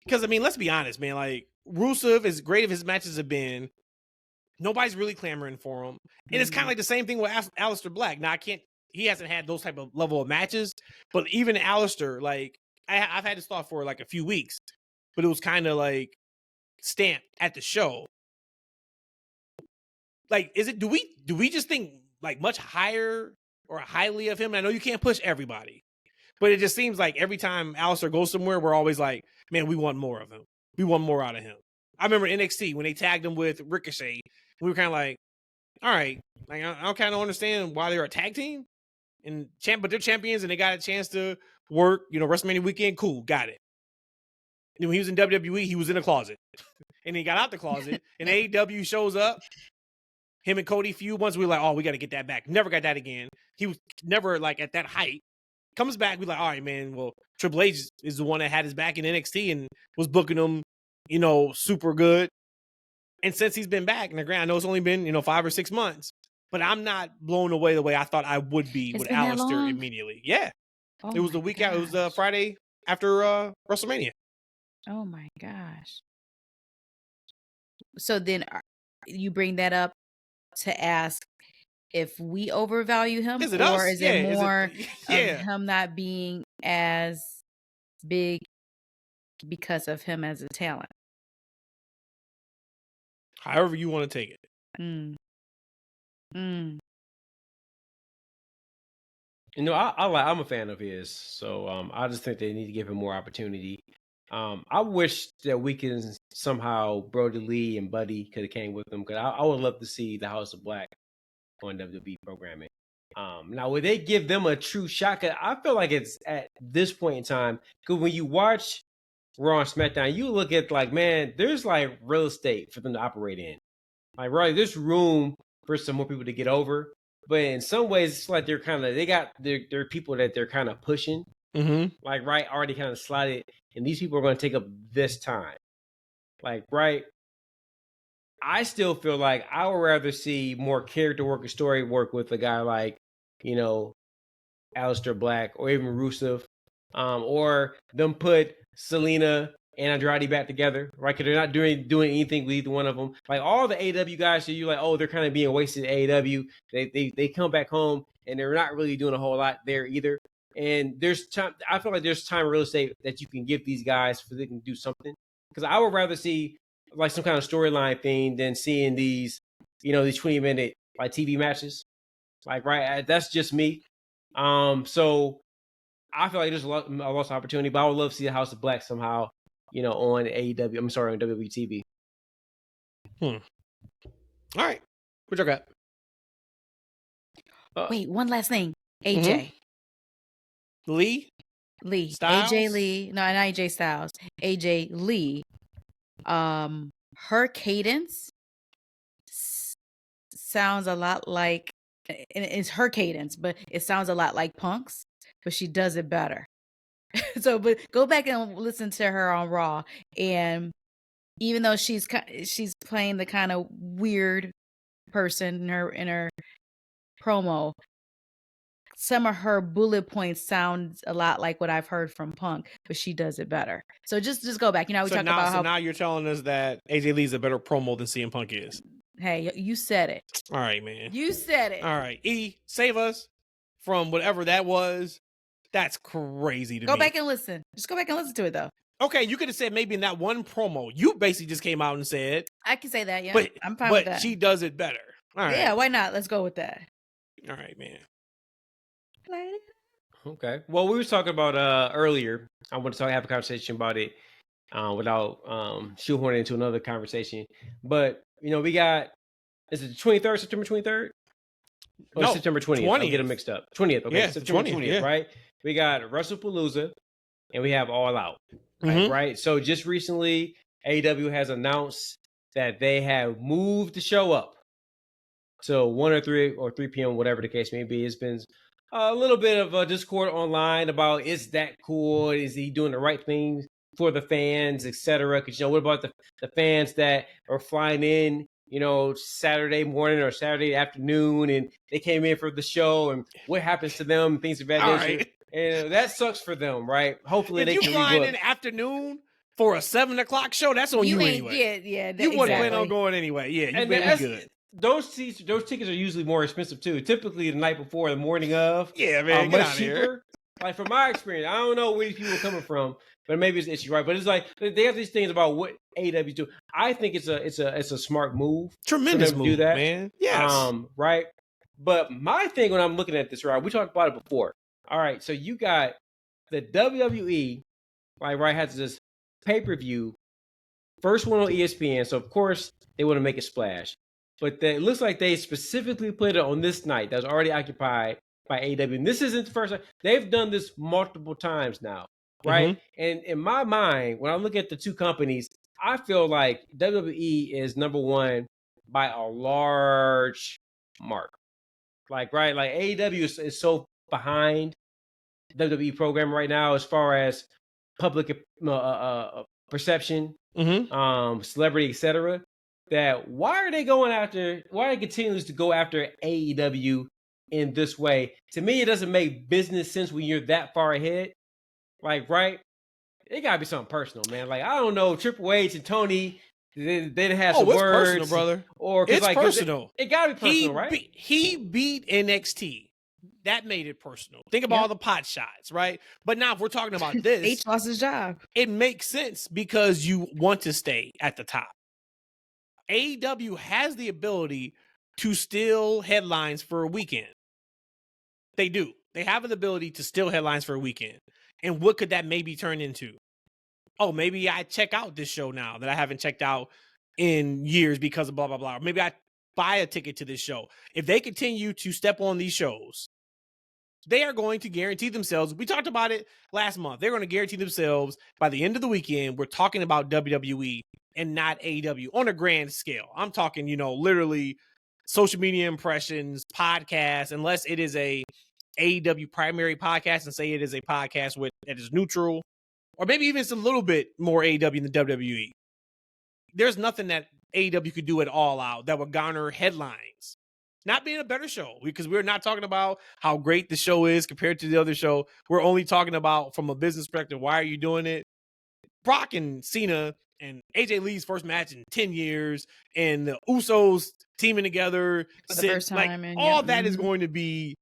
Because, I mean, let's be honest, man. Like, Rusev, as great as his matches have been, nobody's really clamoring for him. And it's kind of like the same thing with Aleister Black. Now, he hasn't had those type of level of matches, but even Aleister, like, I've had this thought for like a few weeks, but it was kind of like stamped at the show. Like, do we just think like much higher or highly of him? I know you can't push everybody, but it just seems like every time Aleister goes somewhere, we're always like, man, we want more of him. We want more out of him. I remember NXT when they tagged him with Ricochet. We were kind of like, all right, like I don't kind of understand why they're a tag team, but they're champions and they got a chance to work. WrestleMania weekend, cool, got it. And when he was in WWE, he was in a closet, and he got out the closet. And AEW shows up. Him and Cody feud once. We were like, oh, we got to get that back. Never got that again. He was never like at that height. Comes back, we like, all right, man. Well, Triple H is the one that had his back in NXT and was booking him, super good. And since he's been back, and I know it's only been 5 or 6 months, but I'm not blown away the way I thought I would be with Aleister immediately. Yeah, it was the week out. It was the Friday after WrestleMania. Oh my gosh! So then you bring that up to ask if we overvalue him, is it or us? is it more yeah. of him not being as big because of him as a talent? However you want to take it. I'm a fan of his, so I just think they need to give him more opportunity. I wish that we can somehow Brody Lee and Buddy could have came with them, because I would love to see the House of Black on WWE programming. Now, would they give them a true shot? 'Cause I feel like it's at this point in time, because when you watch Raw and SmackDown, you look at like, man, there's like real estate for them to operate in. Like, right, there's room for some more people to get over. But in some ways, it's like they got their people that they're kind of pushing. Mm-hmm. Like, right, already kind of slotted. And these people are going to take up this time. Like, right, I still feel like I would rather see more character work and story work with a guy like, Aleister Black or even Rusev. Or them put Selena and Andrade back together, right? Because they're not doing anything with either one of them. Like all the AEW guys, so you're like, oh, they're kind of being wasted at AEW. They come back home and they're not really doing a whole lot there either. And there's time. I feel like there's time real estate that you can give these guys so they can do something. Because I would rather see like some kind of storyline thing than seeing these 20-minute like TV matches. Like, right, that's just me. So I feel like there's a lost opportunity, but I would love to see the House of Black somehow, on AEW. I'm sorry, on WWE TV. All right, what y'all got? Wait, one last thing. AJ Lee Styles? AJ Lee, no, not AJ Styles. AJ Lee. Her cadence sounds a lot like, and it's her cadence, but it sounds a lot like Punk's, but she does it better. So, but go back and listen to her on Raw, and even though she's playing the kind of weird person in her promo, some of her bullet points sound a lot like what I've heard from Punk, but she does it better. So just go back. We talk about how. So now you're telling us that AJ Lee's a better promo than CM Punk is. Hey, you said it. All right, man. You said it. All right, save us from whatever that was. That's crazy to me. Go back and listen. Just go back and listen to it, though. Okay, you could have said maybe in that one promo, you basically just came out and said. I can say that, yeah. But I'm fine with that. But she does it better. All right. Yeah, why not? Let's go with that. All right, man. Okay. Well, we were talking about earlier. I want to have a conversation about it without shoehorning into another conversation. But, we got, is it the 23rd, September 23rd? Or no, September 20th. 20th. I'll get them mixed up. 20th. Okay, yeah, September 20th, yeah. Right? We got WrestlePalooza and we have All Out. Right? So just recently, AEW has announced that they have moved the show up. So 1 or 3 p.m., whatever the case may be. It's been a little bit of a discord online about, is that cool? Is he doing the right things for the fans, etc.? Because, what about the fans that are flying in, Saturday morning or Saturday afternoon, and they came in for the show, and what happens to them, things of that nature. Right. And that sucks for them, right? Hopefully they can flying in afternoon for a 7 o'clock show, that's on you anyway. Yeah. You wouldn't plan on going anyway. Yeah, you better be good. Those tickets are usually more expensive too. Typically the night before, the morning of. Yeah, man, get out of here. Like from my experience, I don't know where these people are coming from, but maybe it's issue, right? But it's like they have these things about what AEW do. I think it's a smart move. Tremendous move, do that, man. Yes. Right. But my thing when I'm looking at this, right, we talked about it before. All right, so you got the WWE, right, has this pay-per-view, first one on ESPN, so of course they want to make a splash. But it looks like they specifically put it on this night that was already occupied by AEW. And this isn't the first time. They've done this multiple times now, right? Mm-hmm. And in my mind, when I look at the two companies, I feel like WWE is number one by a large mark. Like, right? Like AEW is so behind WWE program right now as far as public perception, celebrity, etc. That why are they continuing to go after AEW in this way? To me, it doesn't make business sense when you're that far ahead. Like, right? It gotta be something personal, man. Like, I don't know, Triple H and Tony, they had some words. Personal, brother. Or it's like, personal. It gotta be personal, right? He beat NXT. That made it personal. Think about all the pot shots, right? But now if we're talking about this, H lost his job. It makes sense because you want to stay at the top. AEW has the ability to steal headlines for a weekend. They do. They have an ability to steal headlines for a weekend. And what could that maybe turn into? Oh, maybe I check out this show now that I haven't checked out in years because of blah, blah, blah. Or maybe I buy a ticket to this show. If they continue to step on these shows, they are going to guarantee themselves. We talked about it last month. They're going to guarantee themselves by the end of the weekend, we're talking about WWE and not AEW on a grand scale. I'm talking, literally social media impressions, podcasts, unless it is a AEW primary podcast and say it is a podcast that is neutral, or maybe even it's a little bit more AEW than WWE. There's nothing that AEW could do at All Out that would garner headlines. Not being a better show, because we're not talking about how great the show is compared to the other show. We're only talking about from a business perspective, why are you doing it? Brock and Cena and AJ Lee's first match in 10 years and the Usos teaming together. For the first time. All that is going to be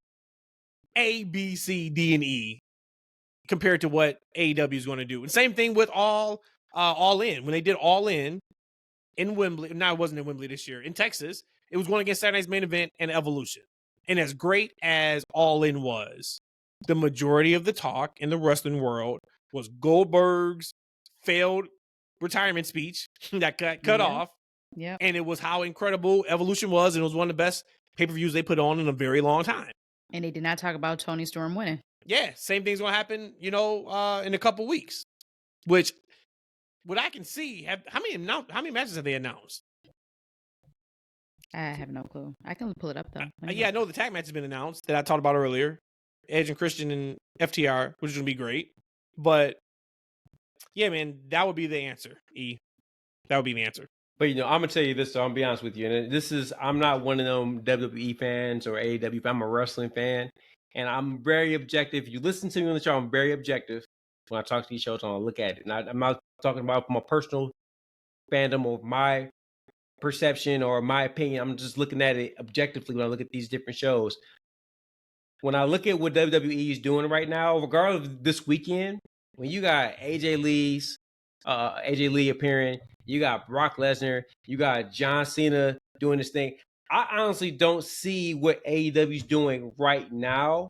A, B, C, D, and E compared to what AEW is going to do. And same thing with All In. When they did All In Wembley, no, it wasn't in Wembley this year, in Texas, it was going against Saturday Night's Main Event and Evolution. And as great as All In was, the majority of the talk in the wrestling world was Goldberg's failed retirement speech that got cut off. Yeah. And it was how incredible Evolution was. And it was one of the best pay-per-views they put on in a very long time. And they did not talk about Tony Storm winning. Yeah. Same thing's going to happen, in a couple weeks. Which, what I can see, how many matches have they announced? I have no clue. I can pull it up though. I know the tag match has been announced that I talked about earlier. Edge and Christian and FTR, which is going to be great. But yeah, man, that would be the answer. That would be the answer. But I'm gonna tell you this, so I'm gonna be honest with you. And I'm not one of them WWE fans or AEW. I'm a wrestling fan, and I'm very objective. If you listen to me on the show, I'm very objective when I talk to these shows. I look at it. And I'm not talking about my personal fandom or my perception or my opinion. I'm just looking at it objectively when I look at these different shows. When I look at what WWE is doing right now, regardless of this weekend, when you got AJ Lee appearing, you got Brock Lesnar, you got John Cena doing this thing. I honestly don't see what AEW is doing right now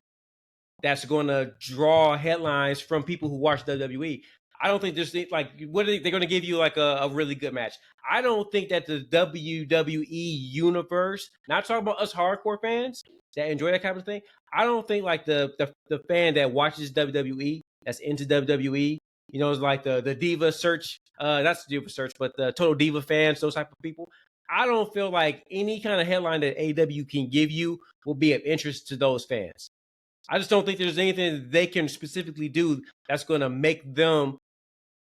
that's going to draw headlines from people who watch WWE. I don't think there's what are they're going to give you like a really good match. I don't think that the WWE universe, not talking about us hardcore fans that enjoy that kind of thing. I don't think like the fan that watches WWE, that's into WWE, it's like the Diva Search, that's the Diva Search, but the Total Diva fans, those type of people. I don't feel like any kind of headline that AEW can give you will be of interest to those fans. I just don't think there's anything that they can specifically do that's going to make them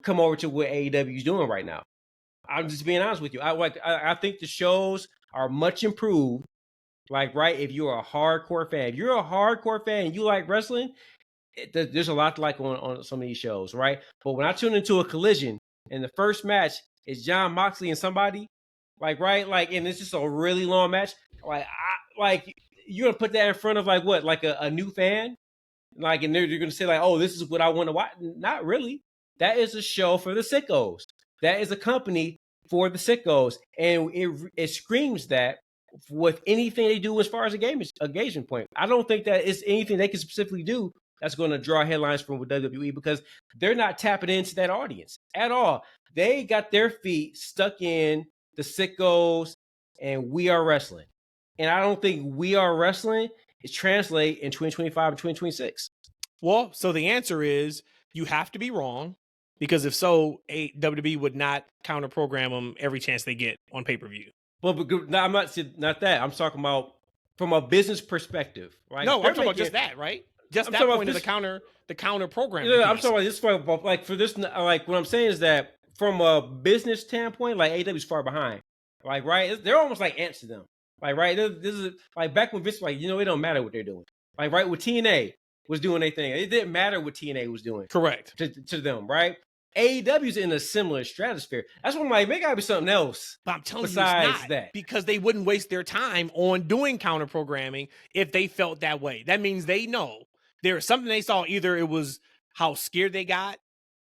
come over to what AEW is doing right now. I'm just being honest with you. I think the shows are much improved. Like, right, if you're a hardcore fan, and you like wrestling, there's a lot to like on some of these shows, right? But when I tune into a Collision, and the first match is John Moxley and somebody, like, right, like, and it's just a really long match. Like, you're gonna put that in front of like what, like a new fan, like, and you're gonna say like, oh, this is what I want to watch. Not really. That is a show for the sickos. That is a company for the sickos, and it screams that with anything they do as far as engagement point. I don't think that it's anything they can specifically do that's going to draw headlines from WWE, because they're not tapping into that audience at all. They got their feet stuck in the sickos and We Are Wrestling. And I don't think We Are Wrestling is translate in 2025 and 2026. Well, so the answer is you have to be wrong, because if so, WWE would not counter program them every chance they get on pay-per-view. Well, but no, I'm not that. I'm talking about from a business perspective. Right? No, I'm talking about just that, right? Just that point of the counter program. Yeah, I'm talking about this point, like for this, like what I'm saying is that from a business standpoint, like AEW is far behind. Like, right, they're almost like ants to them. Like, right, this is like back when Vince, like, it don't matter what they're doing. Like, right, with TNA was doing their thing, it didn't matter what TNA was doing. Correct to them, right? AEW's in a similar stratosphere. That's what I'm like, maybe gotta be something else. But I'm telling you, it's not, that, because they wouldn't waste their time on doing counter programming if they felt that way. That means they know there's something they saw. Either it was how scared they got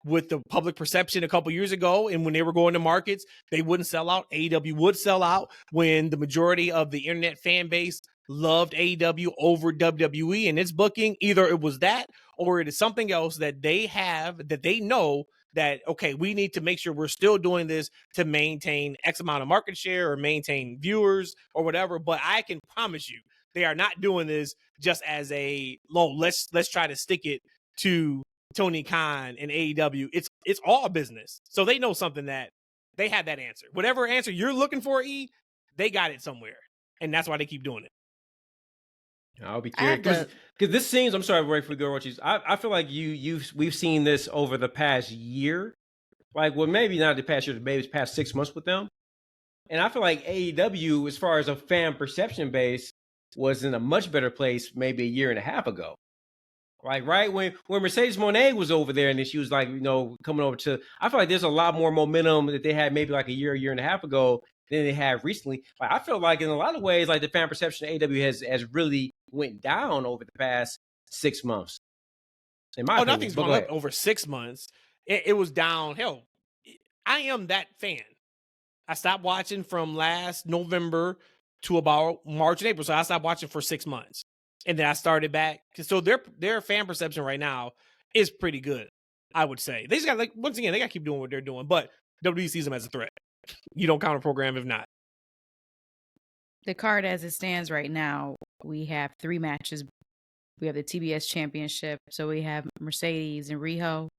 with the public perception a couple years ago, and when they were going to markets, they wouldn't sell out. AEW would sell out when the majority of the internet fan base loved AEW over WWE and its booking. Either it was that, or it is something else that they have that they know that, okay, we need to make sure we're still doing this to maintain X amount of market share or maintain viewers or whatever. But I can promise you, they are not doing this just as a let's try to stick it to Tony Khan and AEW. It's all business. So they know something, that they have that answer. Whatever answer you're looking for, they got it somewhere. And that's why they keep doing it. I'll be curious, because this seems, I'm sorry, right, for the girl watches. I feel like we've seen this over the past year, like, well, maybe not the past year, maybe the past 6 months with them. And I feel like AEW, as far as a fan perception base, was in a much better place maybe a year and a half ago. Like, right when Mercedes Moné was over there, and then she was like, coming over to, I feel like there's a lot more momentum that they had maybe like a year and a half ago than they have recently. Like, I feel like in a lot of ways, like the fan perception of AEW has really went down over the past 6 months. In my opinion. Nothing's gone up over 6 months. It was down. Hell, I am that fan. I stopped watching from last November to about March and April. So I stopped watching for 6 months. And then I started back. So their fan perception right now is pretty good, I would say. They just got, like, once again, they got to keep doing what they're doing. But WWE sees them as a threat. You don't counter program if not. The card as it stands right now, we have 3 matches. We have the TBS Championship. So we have Mercedes and Riho.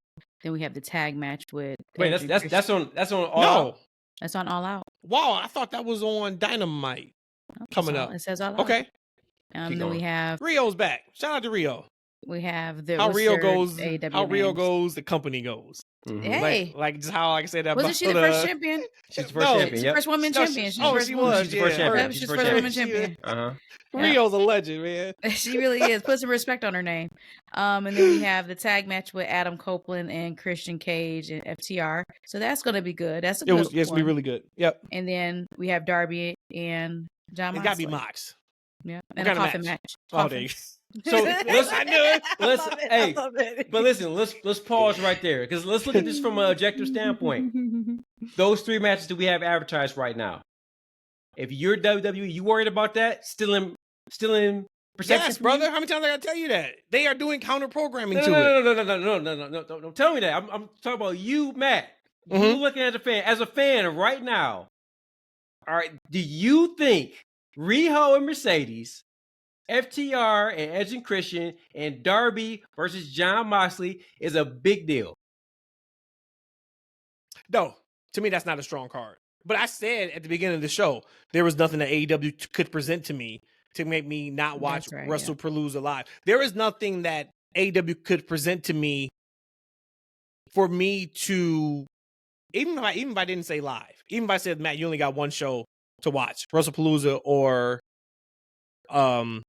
Then we have the tag match with. Wait, that's on All Out? That's on All Out. Wow, I thought that was on Dynamite coming up. It says All Out. Okay. Then we have Rio's back. Shout out to Rio. We have the how Rio goes. AEW how Rio names. Goes, the company goes. Mm-hmm. Hey, like just how I said that. Wasn't she the first champion? She's the first champion. She's the first woman champion. She's the first she woman. was. She's the first champion. She's the first woman champion. Rio's a legend, man. She really is. Put some respect on her name. And then we have the tag match with Adam Copeland and Christian Cage and FTR. So that's going to be good. That's a good one. It's going to be really good. Yep. And then we have Darby and John Moxley. It got to be Mox. Yeah. And a coffin match. Oh, there you go. So I knew it. But listen, let's pause right there, because let's look at this from an objective standpoint. Those 3 matches that we have advertised right now. If you're WWE, you worried about that? Still in perception? Yes, brother. How many times I gotta tell you that? They are doing counter programming to it. No. Don't tell me that. I'm talking about you, Matt. Mm-hmm. You looking at the fan as a fan right now. All right. Do you think Riho and Mercedes, FTR and Edge and Christian, and Darby versus John Moxley is a big deal? No, to me, that's not a strong card. But I said at the beginning of the show, there was nothing that AEW could present to me to make me not watch WrestlePalooza live. There is nothing that AEW could present to me for me to, even if I didn't say live, even if I said, Matt, you only got one show to watch, WrestlePalooza or All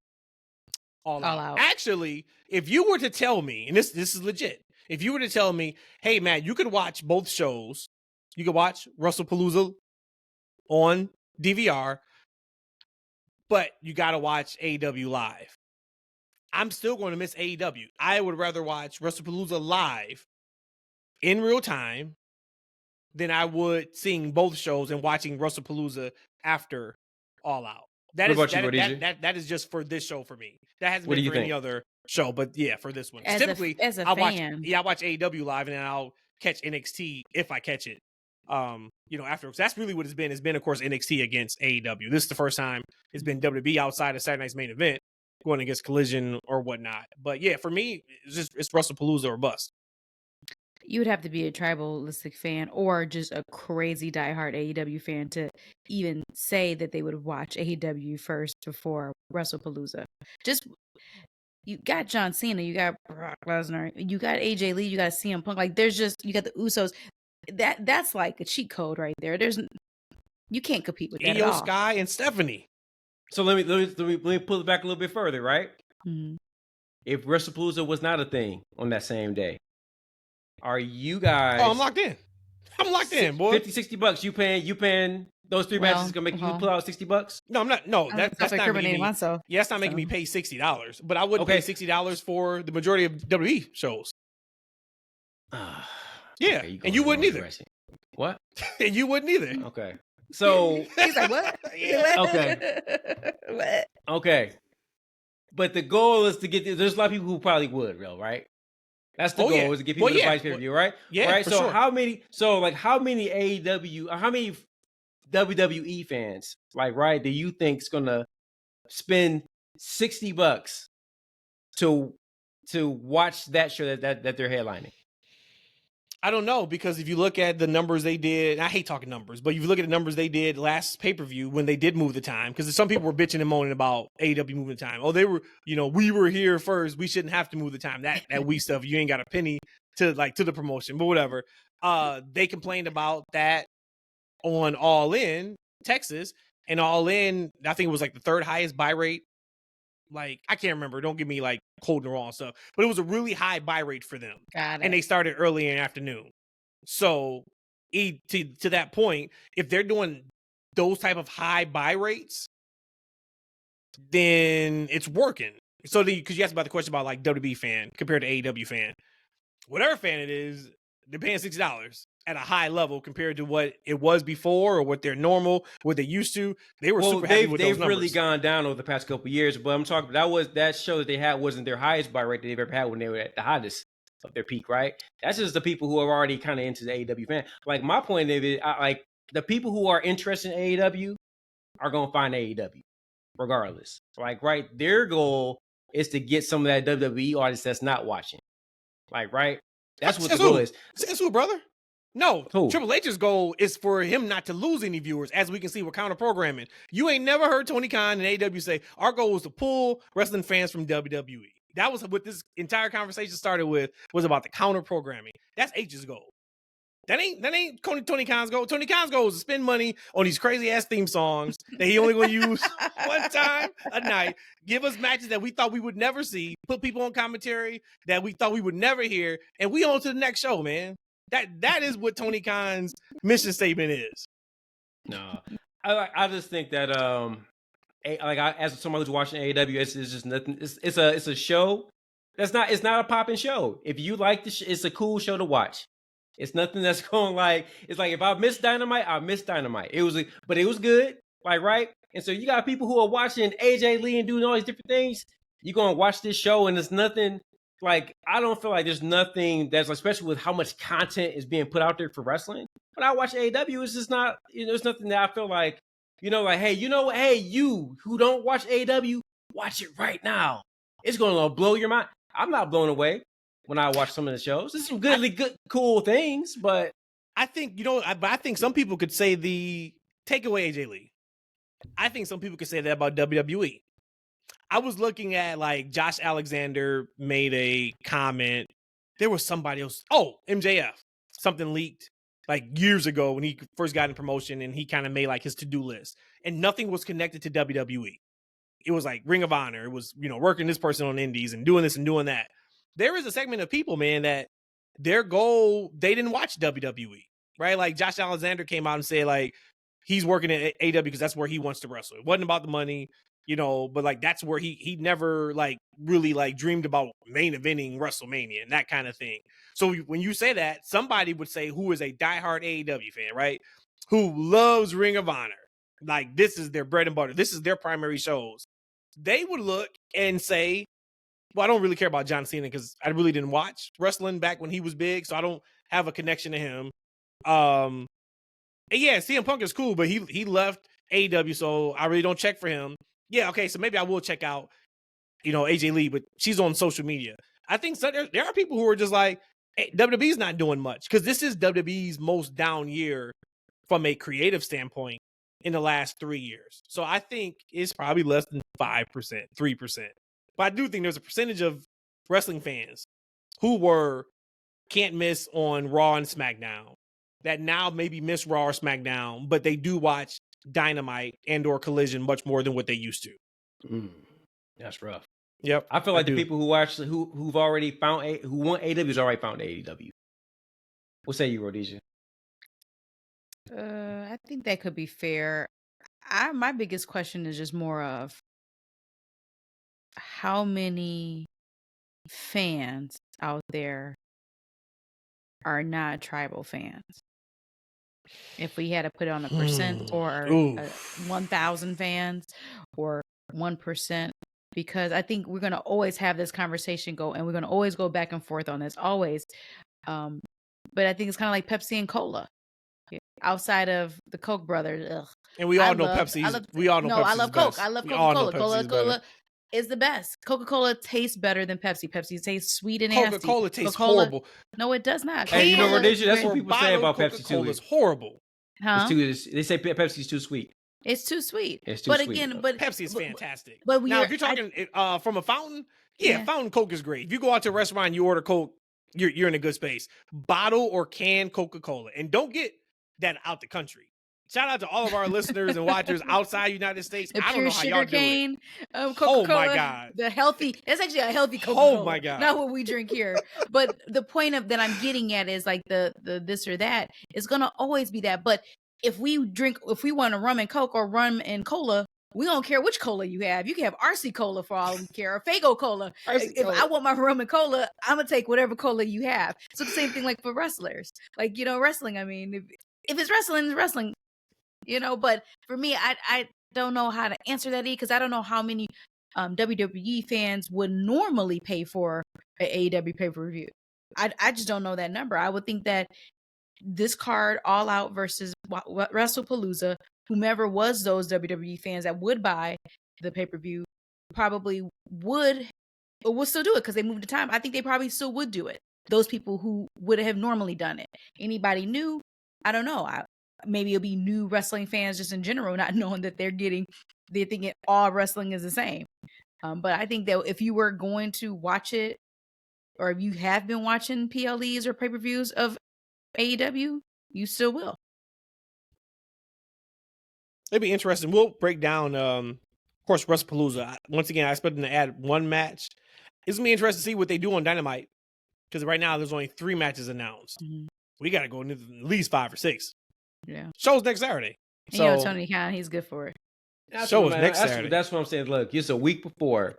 Out. Actually, if you were to tell me, and this is legit, if you were to tell me, hey, Matt, you could watch both shows You can watch WrestlePalooza on DVR, but you got to watch AEW live. I'm still going to miss AEW. I would rather watch WrestlePalooza live in real time than I would seeing both shows and watching WrestlePalooza after All Out. That is just for this show for me. That hasn't been for any other show, but yeah, for this one. Typically, as a fan. I watch AEW live and then I'll catch NXT if I catch it. Afterwards. That's really what it's been. It's been, of course, NXT against AEW. This is the first time it's been WWE outside of Saturday Night's Main Event going against Collision or whatnot. It's WrestlePalooza or bust. You would have to be a tribalistic fan or just a crazy diehard AEW fan to even say that they would watch AEW first before WrestlePalooza. You got John Cena, you got Brock Lesnar, you got AJ Lee, you got CM Punk. Like you got the Usos. That's like a cheat code right there. You can't compete with that at all. Sky and Stephanie. So let me pull it back a little bit further, right? Mm-hmm. If WrestlePalooza was not a thing on that same day, are you guys? Oh, I'm locked in. In, boy. $50-$60. You paying those three matches is gonna make you pull out $60? No, I'm not. No, that's not incriminating myself. Yeah, that's not making me pay $60. But I wouldn't pay $60 for the majority of WWE shows. Yeah, okay, and you wouldn't either. What? And you wouldn't either. Okay. So he's like, what? Okay. What? Okay. But the goal is to get. There's a lot of people who probably would, right? That's the goal is to get people to the pay-per-view, right? Yeah, right. For so sure. how many AEW, how many WWE fans, do you think is gonna spend $60 to watch that show that they're headlining? I don't know, because if you look at the numbers they did, I hate talking numbers, but if you look at the numbers they did last pay-per-view when they did move the time, because some people were bitching and moaning about AEW moving the time. Oh, they were, we were here first. We shouldn't have to move the time. That weak stuff. You ain't got a penny to the promotion, but whatever. They complained about that on All In Texas, and All In, I think it was like the third highest buy rate. Like, I can't remember. Don't give me like quoting the wrong stuff, but it was a really high buy rate for them. Got it. And they started early in the afternoon. So to that point, if they're doing those type of high buy rates, then it's working. So because you asked about the question about like WWE fan compared to AEW fan, whatever fan it is, they're paying $60 at a high level compared to what it was before or what they're normal, what they used to. They were super happy with those numbers. They've really gone down over the past couple of years, but I'm talking that show that they had wasn't their highest buy rate that they've ever had when they were at the hottest of their peak, right? That's just the people who are already kind of into the AEW fan. Like, my point of it, the people who are interested in AEW are going to find AEW regardless. Their goal is to get some of that WWE audience that's not watching. Right? That's what the goal is. That's who, brother? No, Who? Triple H's goal is for him not to lose any viewers, as we can see with counter programming. You ain't never heard Tony Khan and AEW say, our goal was to pull wrestling fans from WWE. That was what this entire conversation started with, was about the counter programming. That's H's goal. That ain't Tony Khan's goal. Tony Khan's goal is to spend money on these crazy ass theme songs that he only gonna use one time a night. Give us matches that we thought we would never see. Put people on commentary that we thought we would never hear, and we on to the next show, man. That is what Tony Khan's mission statement is. No, I just think that as someone who's watching AEW, it's just nothing. It's a show. It's not a popping show. If you like it's a cool show to watch. It's nothing that's going it's like if I miss Dynamite, I miss Dynamite. But it was good, right? And so you got people who are watching AJ Lee and doing all these different things. You're gonna watch this show, and there's nothing. I don't feel like there's nothing that's, especially with how much content is being put out there for wrestling. When I watch AEW, it's just not, there's nothing that I feel like, hey, you who don't watch AEW, watch it right now. It's going to blow your mind. I'm not blown away when I watch some of the shows. There's some good, cool things, but I think, I think some people could say take away AJ Lee. I think some people could say that about WWE. I was looking at Josh Alexander made a comment. There was somebody else. Oh, MJF. Something leaked years ago when he first got in promotion, and he kind of made his to-do list, and nothing was connected to WWE. It was Ring of Honor. It was, working this person on indies and doing this and doing that. There is a segment of people, man, that their goal, they didn't watch WWE, right? Like Josh Alexander came out and said like he's working at AW because that's where he wants to wrestle. It wasn't about the money, you know, but like that's where he never like really like dreamed about main eventing WrestleMania and that kind of thing. So when you say that, somebody would say who is a diehard AEW fan, right? Who loves Ring of Honor. Like this is their bread and butter. This is their primary shows. They would look and say, well, I don't really care about John Cena because I really didn't watch wrestling back when he was big, so I don't have a connection to him. And yeah, CM Punk is cool, but he left AEW, so I really don't check for him. Yeah, okay, so maybe I will check out, you know, AJ Lee, but she's on social media. I think so, there are people who are just like, hey, WWE's not doing much because this is WWE's most down year from a creative standpoint in the last 3 years. So I think it's probably less than 5%, 3%. But I do think there's a percentage of wrestling fans who were can't miss on Raw and SmackDown that now maybe miss Raw or SmackDown, but they do watch Dynamite and or Collision much more than what they used to. That's rough. Yep. I feel like the people who watch who've already found who want AEW's already found AEW. What say you, Rhodesia? I think that could be fair. My biggest question is just more of how many fans out there are not tribal fans. If we had to put it on a percent or 1,000 fans or 1%, because I think we're going to always have this conversation go, and we're going to always go back and forth on this, always. But I think it's kind of like Pepsi and Cola. Outside of the Koch brothers, ugh. And we all know Pepsi. We all know Pepsi's I love best. Coke. I love Coca-Cola. Coca-Cola is the best. Coca-Cola tastes better than Pepsi. Pepsi tastes sweet and nasty. Coca-Cola tastes horrible. No, it does not. Hey, you know, Rhodesia, that's what people say about Pepsi too. Coca-Cola's horrible. Huh? They say Pepsi's too sweet. It's too sweet. It's too sweet. Again, Pepsi is fantastic. But now, if you're talking from a fountain, fountain Coke is great. If you go out to a restaurant and you order Coke, you're in a good space. Bottle or can Coca-Cola, and don't get that out the country. Shout out to all of our listeners and watchers outside the United States. I don't know how y'all do it. Coca-Cola, oh my God. It's actually a healthy Coca-Cola. Oh my God. Not what we drink here. But the point that I'm getting at is like the this or that is going to always be that. But if we want a rum and Coke or rum and cola, we don't care which cola you have. You can have RC Cola for all we care, or Faygo Cola. If I want my rum and cola, I'm going to take whatever cola you have. So the same thing like for wrestlers. Like, you know, wrestling, I mean, if it's wrestling, it's wrestling. You know, but for me, I don't know how to answer that, because I don't know how many WWE fans would normally pay for an AEW pay-per-view. I just don't know that number. I would think that this card, All Out versus WrestlePalooza, whomever was those WWE fans that would buy the pay-per-view probably would still do it because they moved the time. I think they probably still would do it. Those people who would have normally done it. Anybody new? I don't know. Maybe it'll be new wrestling fans just in general, not knowing that they're thinking all wrestling is the same. But I think that if you were going to watch it, or if you have been watching PLEs or pay-per-views of AEW, you still will. It'd be interesting. We'll break down, of course, WrestlePalooza. Once again, I expect them to add one match. It's going to be interesting to see what they do on Dynamite, because right now there's only 3 matches announced. Mm-hmm. We got to go into at least 5 or 6. Yeah. Show's next Saturday. So, you know, Tony Khan, he's good for it. Show's next Saturday. That's what I'm saying. Look, it's a week before.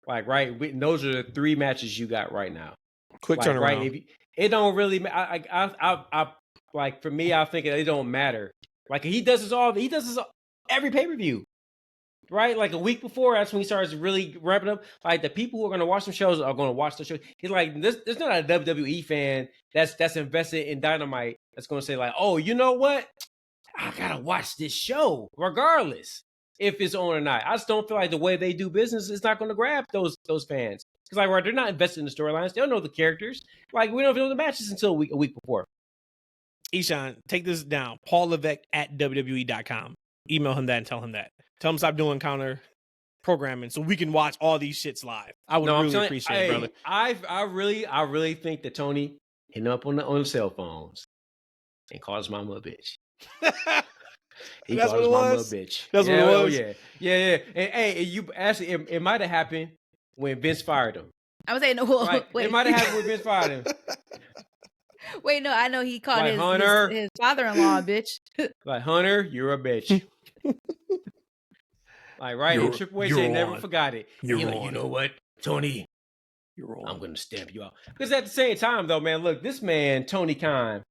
Like, right? Those are the 3 matches you got right now. Quick turnaround. Right? It don't really. I like, for me, I think it don't matter. Like, he does this every pay-per-view. Right? Like a week before, that's when he starts really ramping up. Like, the people who are going to watch some shows are going to watch the show. He's like, there's not a WWE fan that's invested in Dynamite that's going to say, like, oh, you know what? I got to watch this show regardless if it's on or not. I just don't feel like the way they do business is not going to grab those fans. Because, like, right, they're not invested in the storylines. They don't know the characters. Like, we don't even know the matches until a week before. Eshaun, take this down. Paul Levesque at WWE.com. Email him that and tell him that. Tell him stop doing counter programming so we can watch all these shits live. I would really appreciate it, brother. I really think that Tony hit him up on the cell phones and called his mama a bitch. He That's called his mama a bitch. That's what it was. Yeah. And hey, you actually, it might have happened when Vince fired him. I was saying, no. Right? Wait. It might have happened when Vince fired him. Wait, no, I know he called Like, his Hunter. his father-in-law a bitch. Like, Hunter, you're a bitch. Like, right? And Triple H ain't never forgot it. You're like, you know what, Tony? You're wrong. I'm gonna stamp you out. Because at the same time, though, man, look, this man, Tony Khan,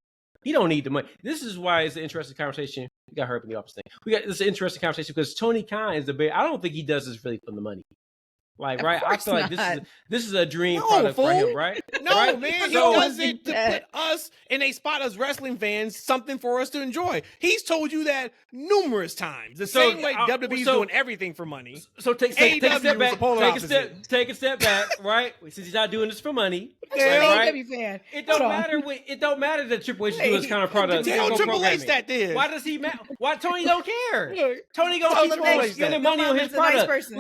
he don't need the money. This is why it's an interesting conversation. We got hurt in the office thing. This is an interesting conversation because Tony Khan is the big. I don't think he does this really for the money. Like, Of right? I course feel like not. this is a dream No, product for fool. him, right? No, Right? man, he So- does it to put us in a spot as wrestling fans, something for us to enjoy. He's told you that numerous times. The So, same way WWE's so- doing everything for money. So take a step AEW back. is the polar Take a step back, right? Since he's not doing this for money, You're an right? AEW fan. It Hold don't on. matter. It don't matter that Triple H is doing this kind of product. Tell go Triple H programming. that then. Why does he matter? Why Tony don't care? Look, Tony Tell gonna Triple keep H that. spending money Your on mom his is a nice product. person.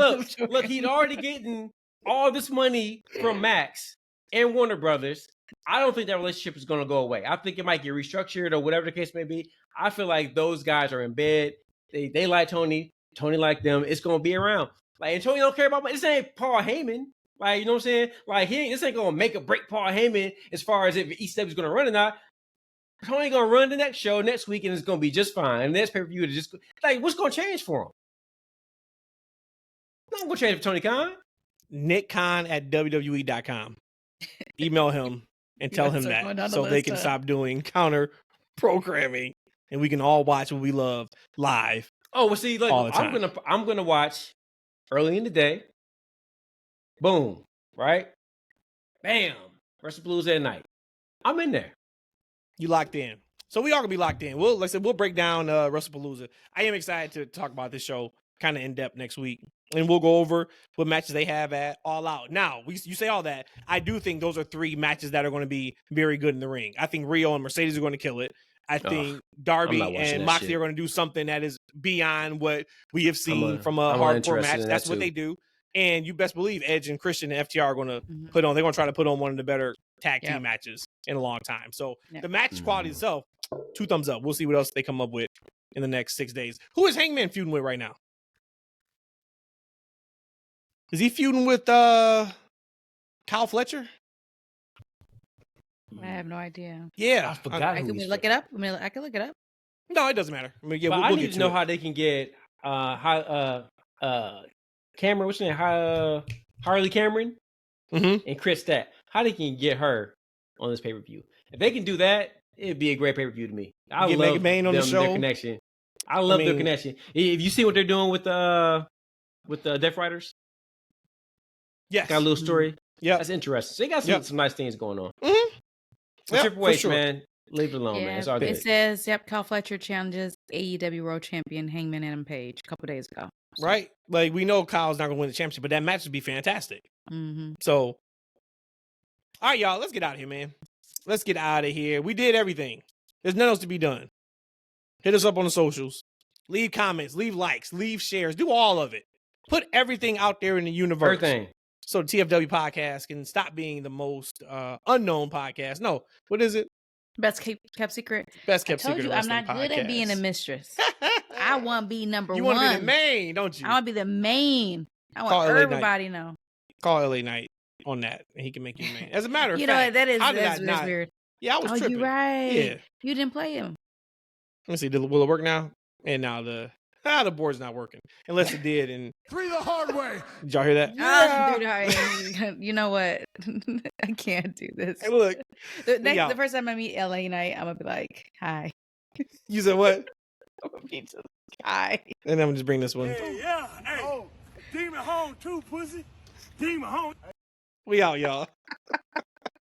Look, he's already getting all this money from Max and Warner Brothers. I don't think that relationship is going to go away. I think it might get restructured or whatever the case may be. I feel like those guys are in bed. They like Tony. Tony like them. It's going to be around. Like, and Tony don't care about money. This ain't Paul Heyman. Like, you know what I'm saying? Like, this ain't going to make or break Paul Heyman as far as if ECW is going to run or not. Tony going to run the next show next week and it's going to be just fine. And the next pay-per-view is just like, what's going to change for him? Nothing going to change for Tony Khan. NickKhan@WWE.com. Email him and tell him start going down that the so they list, can huh? stop doing counter programming and we can all watch what we love live. Oh, well, see, look, All the time. I'm gonna watch early in the day. Boom, right? Bam, WrestlePalooza at night. I'm in there. You locked in. So we all gonna be locked in. Like I said, we'll break down WrestlePalooza. I am excited to talk about this show kind of in depth next week. And we'll go over what matches they have at All Out. Now, you say all that. I do think those are three matches that are going to be very good in the ring. I think Rio and Mercedes are going to kill it. I think Darby and Moxley are going to do something that is beyond what we have seen from a hardcore match. That's what they do. And you best believe Edge and Christian and FTR are going to put on. They're going to try to put on one of the better tag team matches in a long time. So the match quality itself, 2 thumbs up. We'll see what else they come up with in the next 6 days. Who is Hangman feuding with right now? Is he feuding with Kyle Fletcher? I have no idea. Yeah, I forgot. I can look it up. I can look it up. No, it doesn't matter. I mean, yeah, But we'll I get need to know how they can get Cameron, what's her name? Harley Cameron and Chris Stat. How they can get her on this pay-per-view. If they can do that, it'd be a great pay-per-view to me. I get love Mega Man on the show. Their connection. I love their connection. If you see what they're doing with the Death Riders, yes, got a little story. Yeah, that's interesting. So they got some nice things going on. Yep, Triple H, sure. man, leave it alone, man. It's all good. It says, Kyle Fletcher challenges AEW World Champion Hangman Adam Page a couple days ago. So. Right? Like, we know Kyle's not going to win the championship, but that match would be fantastic. So, all right, y'all, let's get out of here, man. Let's get out of here. We did everything. There's nothing else to be done. Hit us up on the socials. Leave comments, leave likes, leave shares. Do all of it. Put everything out there in the universe. Everything. So the TFW podcast can stop being the most unknown podcast. No, what is it? Best kept secret. Best kept I told secret. you I'm not good at being a mistress. I want to be number one. You want to be the main, don't you? I want to be the main. I want everybody to know. Call LA Knight on that, and he can make you the main. As a matter of you fact, know that's weird. Yeah, I was tripping. You're right. Yeah, you didn't play him. Let me see. Will it work now? And now the board's not working. Unless it did. And 3 the hard way. Did y'all hear that? Yeah. You know what? I can't do this. Hey, look. The first time I meet LA Knight, I'm gonna be like, "Hi." You said what? I'm gonna be just hi. And I'm gonna just bring this one. Hey, yeah. Hey. Oh, Demon home too, pussy. Demon home. We out, y'all.